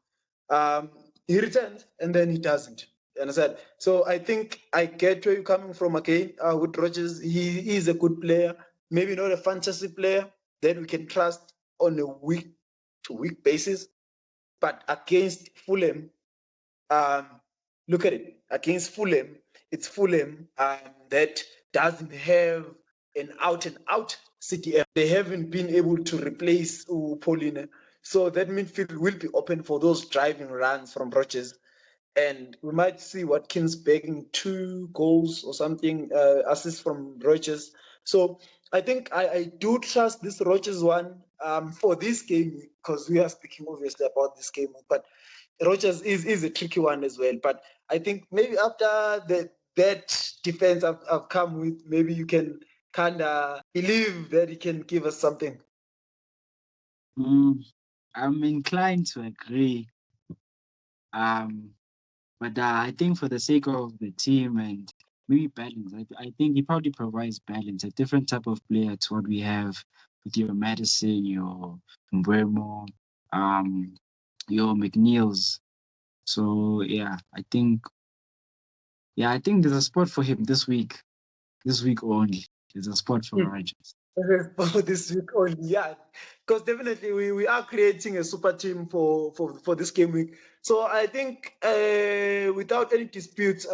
He returns and then he doesn't. You understand? So I think I get where you're coming from again. With Rogers, he is a good player, maybe not a fantasy player that we can trust on a week-to-week basis, but against Fulham, look at it. Against Fulham, it's Fulham that doesn't have an out-and-out CDM. They haven't been able to replace Pauline. So that midfield will be open for those driving runs from Rogers. and we might see Watkins bagging 2 goals or something, assists from Rogers. So I think I do trust this Rogers one for this game, because we are speaking obviously about this game, but Rogers is a tricky one as well. But I think maybe after that defense I've come with, maybe you can kind of believe that he can give us something. I'm inclined to agree. But I think for the sake of the team and maybe balance, I think he probably provides balance, a different type of player to what we have with your Madison, your Mbeumo, your McNeils. So I think there's a spot for him this week. This week only. There's a spot for Rogers. For this week only, yeah, because definitely we are creating a super team for this game week. So I think without any disputes,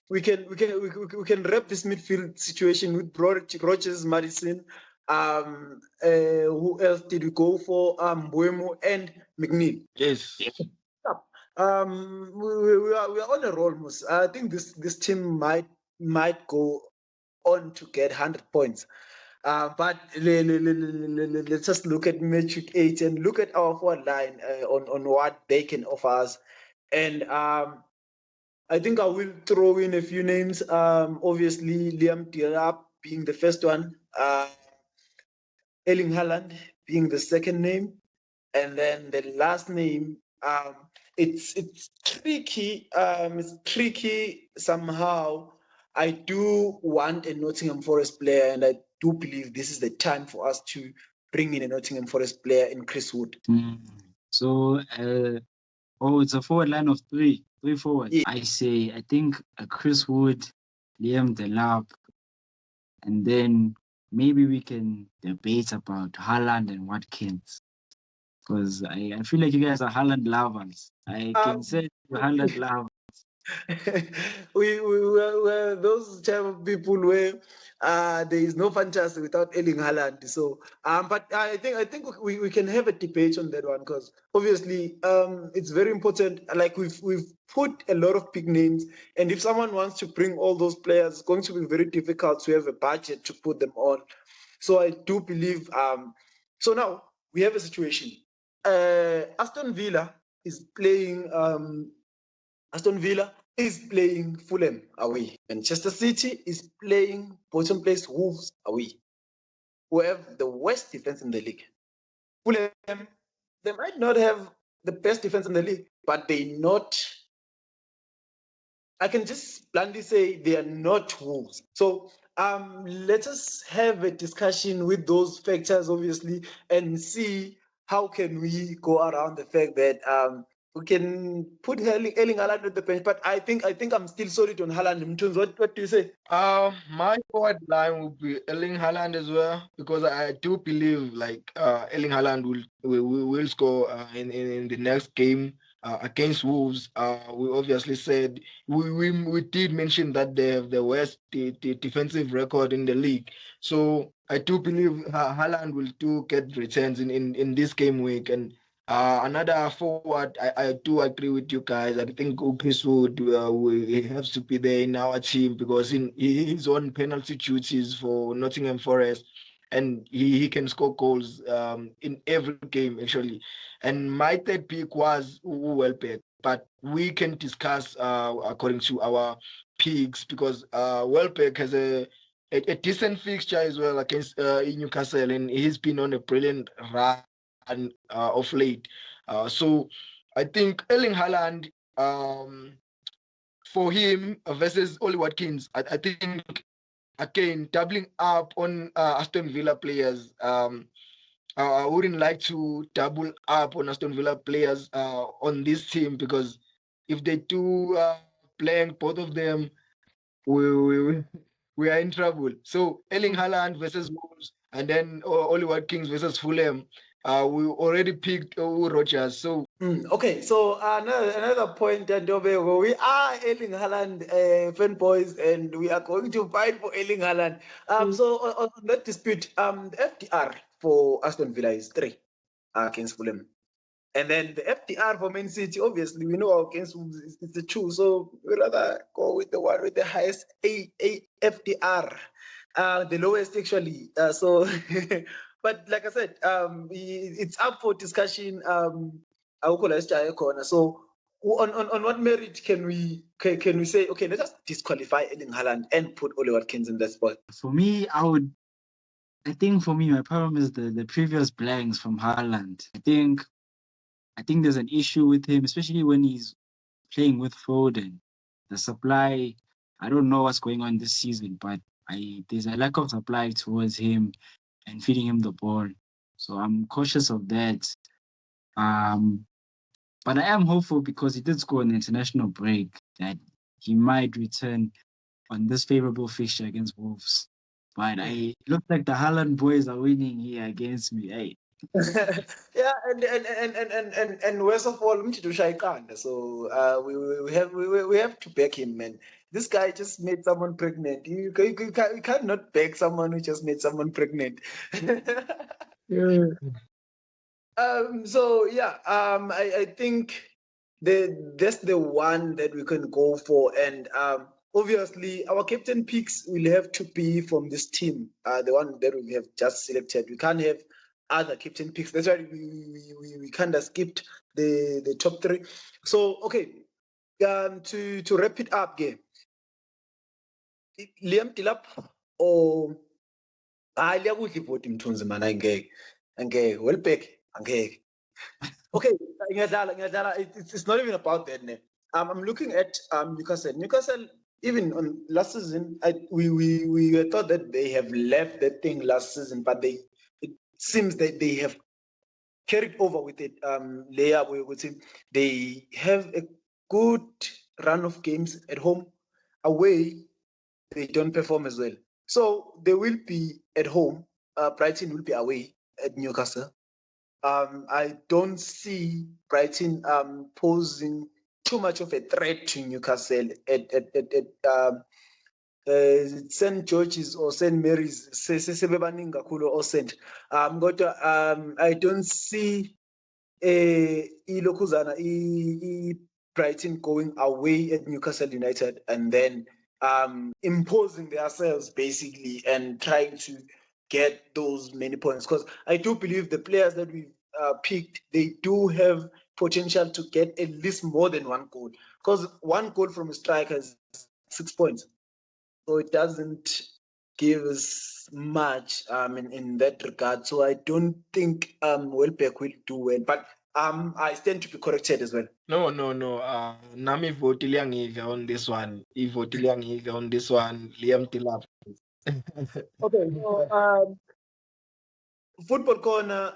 we can wrap this midfield situation with Rogers, Madison. Who else did we go for? Mbeumo and McNeil. Yes. We are on a roll, Mus. I think this team might go on to get 100 points. But let's just look at Metric 8 and look at our forward line on what they can offer us. And I think I will throw in a few names. Obviously, Liam Delap being the first one, Erling Haaland being the second name, and then the last name. It's tricky. It's tricky somehow. I do want a Nottingham Forest player, and I do believe this is the time for us to bring in a Nottingham Forest player in Chris Wood. So, it's a forward line of three forwards. Yeah. I think Chris Wood, Liam Delap, and then maybe we can debate about Haaland and Watkins. Because I feel like you guys are Haaland lovers. I can say you're Haaland lovers. we're those type of people where there is no fantasy without Erling Haaland. So but I think we can have a debate on that one, because obviously it's very important. Like we've put a lot of big names, and if someone wants to bring all those players, it's going to be very difficult to have a budget to put them on. So I do believe so now we have a situation. Aston Villa is playing Fulham away. Manchester City is playing bottom place Wolves away, who have the worst defense in the league. Fulham, they might not have the best defense in the league, but I can just bluntly say they are not Wolves. So let us have a discussion with those factors, obviously, and see how can we go around the fact that we can put Erling Haaland at the bench. But I think I'm still solid on Haaland. Mtunes, what do you say? My forward line will be Erling Haaland as well, because I do believe like Erling Haaland will score in the next game against Wolves. We obviously said we did mention that they have the worst defensive record in the league. So I do believe Haaland will do get returns in this game week. And another forward, I do agree with you guys. I think Chris Wood he has to be there in our team, because he's on penalty duties for Nottingham Forest, and he can score goals in every game actually. And my third pick was Welbeck, but we can discuss according to our picks, because Welbeck has a decent fixture as well against in Newcastle, and he's been on a brilliant run of late. So I think Erling Haaland, for him versus Oli Watkins, I think again doubling up on Aston Villa players. I wouldn't like to double up on Aston Villa players on this team, because if they do blank both of them, we are in trouble. So Erling Haaland versus Wolves, and then Oli Watkins versus Fulham. We already picked Rogers. So Okay, so another point, Ndobeko, we are Erling Haaland fanboys, and we are going to fight for Erling Haaland. So on that dispute, the FDR for Aston Villa is 3 against Fulham. And then the FDR for Man City, obviously, we know our against Wolves is the 2. So we'd rather go with the one with the highest FDR, the lowest actually. But like I said, it's up for discussion. So on what merit can we say, okay, let's just disqualify Erling Haaland and put Ole Watkins in that spot? For me, I think for me, my problem is the previous blanks from Haaland. I think there's an issue with him, especially when he's playing with Foden. The supply, I don't know what's going on this season, but there's a lack of supply towards him and feeding him the ball. So I'm cautious of that. But I am hopeful because he did score an international break that he might return on this favorable fixture against Wolves. But it looks like the Haaland boys are winning here against me. Hey. Yeah, and worst of all, so we have to back him, man. This guy just made someone pregnant. You cannot back someone who just made someone pregnant. Yeah. So yeah, I think that's the one that we can go for, and obviously our captain picks will have to be from this team, the one that we have just selected. We can't have other captain picks. That's why we kind of skipped the top 3. So okay, to wrap it up, game. Liam Tilap or liyakudla ivoti Mthunzi man, angeke Welbeck angeke. Okay, ngiyadlala. It's not even about that. I'm looking at Newcastle. Newcastle, even on last season, we thought that they have left that thing last season, but it seems that they have carried over with it. Leia, we would say they have a good run of games at home. Away, they don't perform as well. So they will be at home. Brighton will be away at Newcastle. I don't see Brighton posing too much of a threat to Newcastle at St. George's or St. Mary's, or St. I don't see Brighton going away at Newcastle United and then imposing themselves basically and trying to get those many points, because I do believe the players that we've picked, they do have potential to get at least more than 1 goal, because 1 goal from a striker is 6 points, so it doesn't give us much in that regard. So I don't think Welbeck will do well, but I stand to be corrected as well. No. Nami vote liyangive on this one. Vote liyangive on this one. Liam Tilap. Okay, so Football Corner.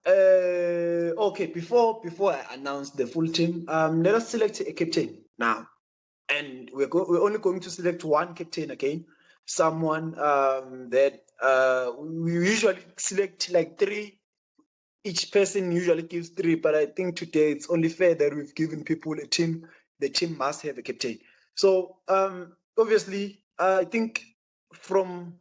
Okay, before I announce the full team, let us select a captain now, and we're only going to select one captain again. Someone that we usually select like 3. Each person usually gives 3, but I think today it's only fair that we've given people a team. The team must have a captain. So obviously, I think from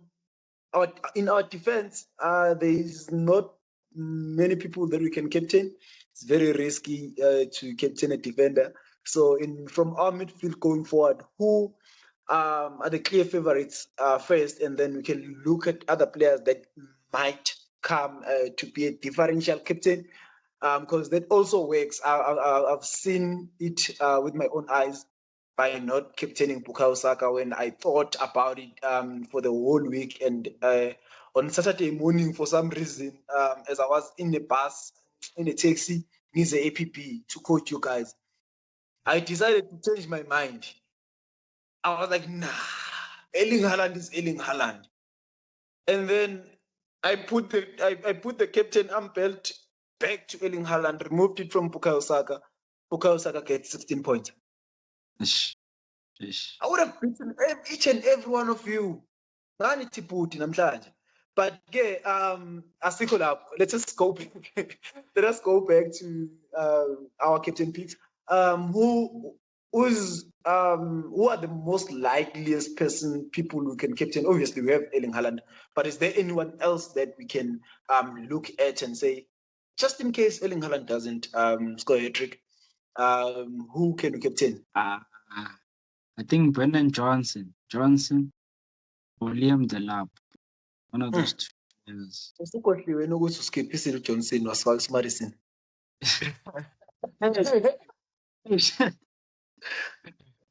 in our defense, there is not many people that we can captain. It's very risky to captain a defender. So from our midfield going forward, who are the clear favorites first, and then we can look at other players that might come to be a differential captain, because that also works. I've seen it with my own eyes by not captaining Bukayo Saka when I thought about it for the whole week. And on Saturday morning, for some reason, as I was in the bus, in a taxi, near the APP to coach you guys, I decided to change my mind. I was like, nah, Erling Haaland is Erling Haaland. And then I put the captain belt back to Erling Haaland, removed it from Bukayo Saka. Bukayo Saka gets 16 points. Ish. I would have beaten each and every one of you. Ngani tiputi namhlanje. But yeah, asikho lapho. Let us go back. Let us go back to our captain picks. Who are the most likeliest people who can captain? Obviously, we have Erling Haaland, but is there anyone else that we can look at and say, just in case Erling Haaland doesn't score a hat-trick, who can you captain? I think Brendan Johnson or Liam Delap. One of those two. Yes. Usukohliwe nokuthi uskiphisile uJohnson wasifaka uMarison.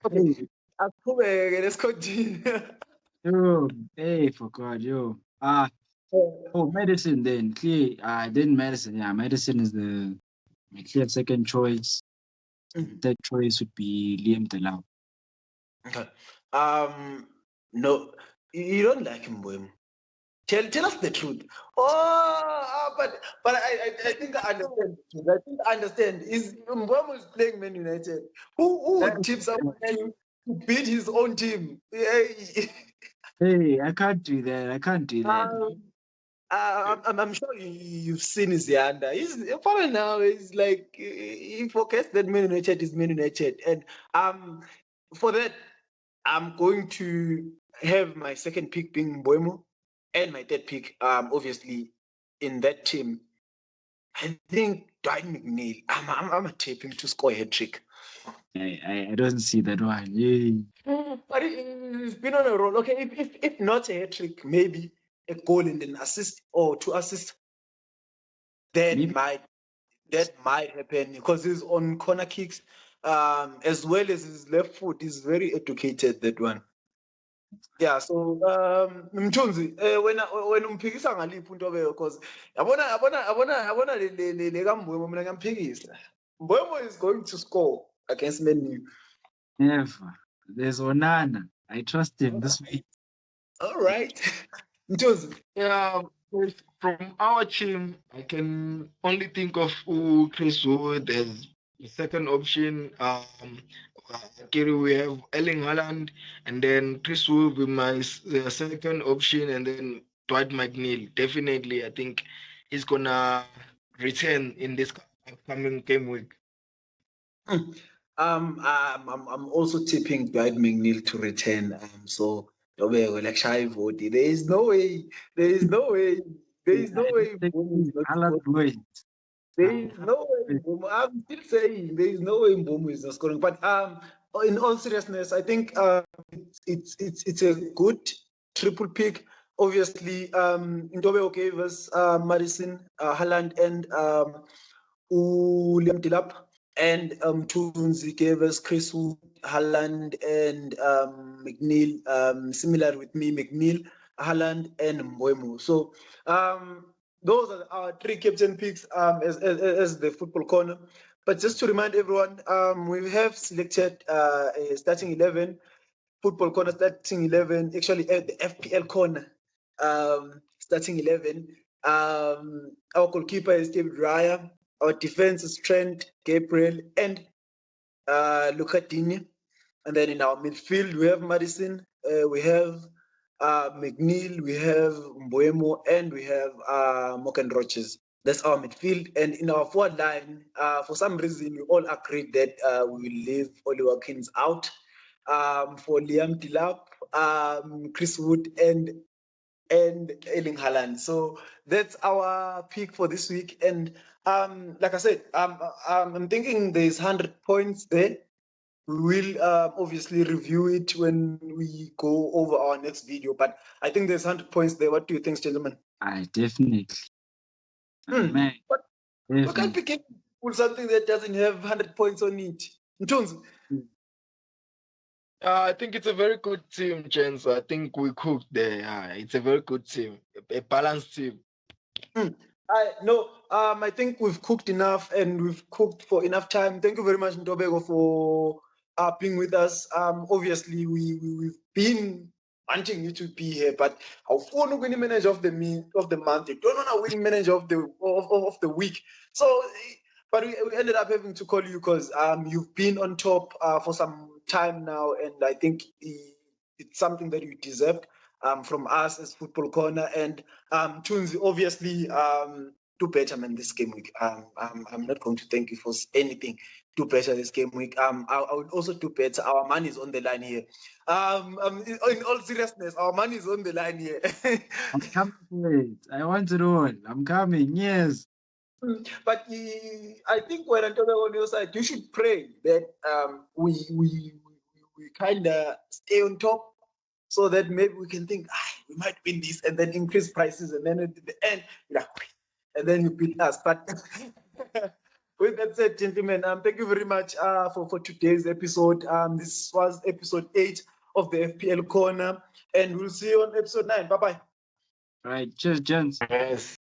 Okay, aqhubeke, let's continue. Yo, hey, for God, yo. Oh, Madison then. Clear. Then Madison. Yeah, Madison is my clear second choice. Third choice would be Liam Delap. Okay. No, you don't like Mbeumo. Tell us the truth. But I think I understand. I think I understand. Is Mbeumo is playing Man United? Who would tip someone to beat his own team? Hey, I can't do that. I can't do that. I'm sure you've seen his under. He's probably now. He's like he forgets that Man United is Man United, and for that I'm going to have my second pick being Mbeumo, and my third pick obviously in that team. I think Dwight McNeil. I'm a taping to score a hat trick. I don't see that one. Yay. But he's been on a roll. Okay, if not a hat trick, maybe a goal and an assist or 2 assists. That Maybe. might happen because he's on corner kicks, as well as his left foot is very educated. That one. Yeah, so Mthunzi, when umphikisa ngaliphi uNtobeko because yabona le kaMbeumo mina ngiyamphikisa. Mbeumo is going to score against Man U. Never. There's Onana. I trust him this week. All right. Mthunzi. Yeah, from our team, I can only think of Chris Wood as the second option. Kiri, we have Erling Haaland, and then Chris Wood will be my second option, and then Dwight McNeil. Definitely, I think he's gonna return in this upcoming game week. I'm also tipping Dwight McNeil to return. So like shy vote. There is no way. There is no way. There is no way. Mbeumo is not scoring. There is no way. Mbeumo- I'm still saying there is no way Mbeumo is not scoring. But in all seriousness, I think it's a good triple pick. Obviously, Ntobeko gave us Madison, Haaland, and Liam Delap. And Tunzi gave us Chris Wood, Haaland, and McNeil. Similar with me, McNeil, Haaland, and Mbeumo. So those are our 3 captain picks as the football corner. But just to remind everyone, we have selected a starting 11, football corner starting 11, actually at the FPL corner starting 11. Our goalkeeper is David Raya. Our defense is Trent, Gabriel, and Lucadini. And then in our midfield, we have Madison, we have McNeil, we have Mbeumo, and we have Morgan Rogers. That's our midfield. And in our forward line, for some reason, we all agreed that we will leave Oli Watkins out for Liam Delap, Chris Wood, and Erling Haaland. So that's our pick for this week. And like I said, I'm thinking there's 100 points there. We will obviously review it when we go over our next video. But I think there's 100 points there. What do you think, gentlemen? Definitely. Man, But we definitely. can't pick it with something that doesn't have 100 points on it. Mthunzi? I think it's a very good team, gents. I think we cooked there. It's a very good team, a balanced team. I think we've cooked enough and we've cooked for enough time. Thank you very much, Ntobeko, for being with us. Obviously, we've been wanting you to be here, but our phone winning manager of the month. You don't want to win manager of the week. So, but we ended up having to call you because you've been on top for some time now, and I think it's something that you deserved from us as Football Corner. And Tunzi, obviously, do better, man, this game week. I'm not going to thank you for anything. Do better this game week. I would also do better. Our money is on the line here. In all seriousness, our money is on the line here. I'm coming for it. I want it all. I'm coming. Yes. But I think when I'm talking on your side, you should pray that we kind of stay on top, so that maybe we can think, we might win this, and then increase prices, and then at the end, you're like, and then you beat us. But with that said, gentlemen, thank you very much for today's episode. This was episode 8 of the FPL Corner, and we'll see you on episode 9. Bye bye. Right. Cheers, gents. Yes.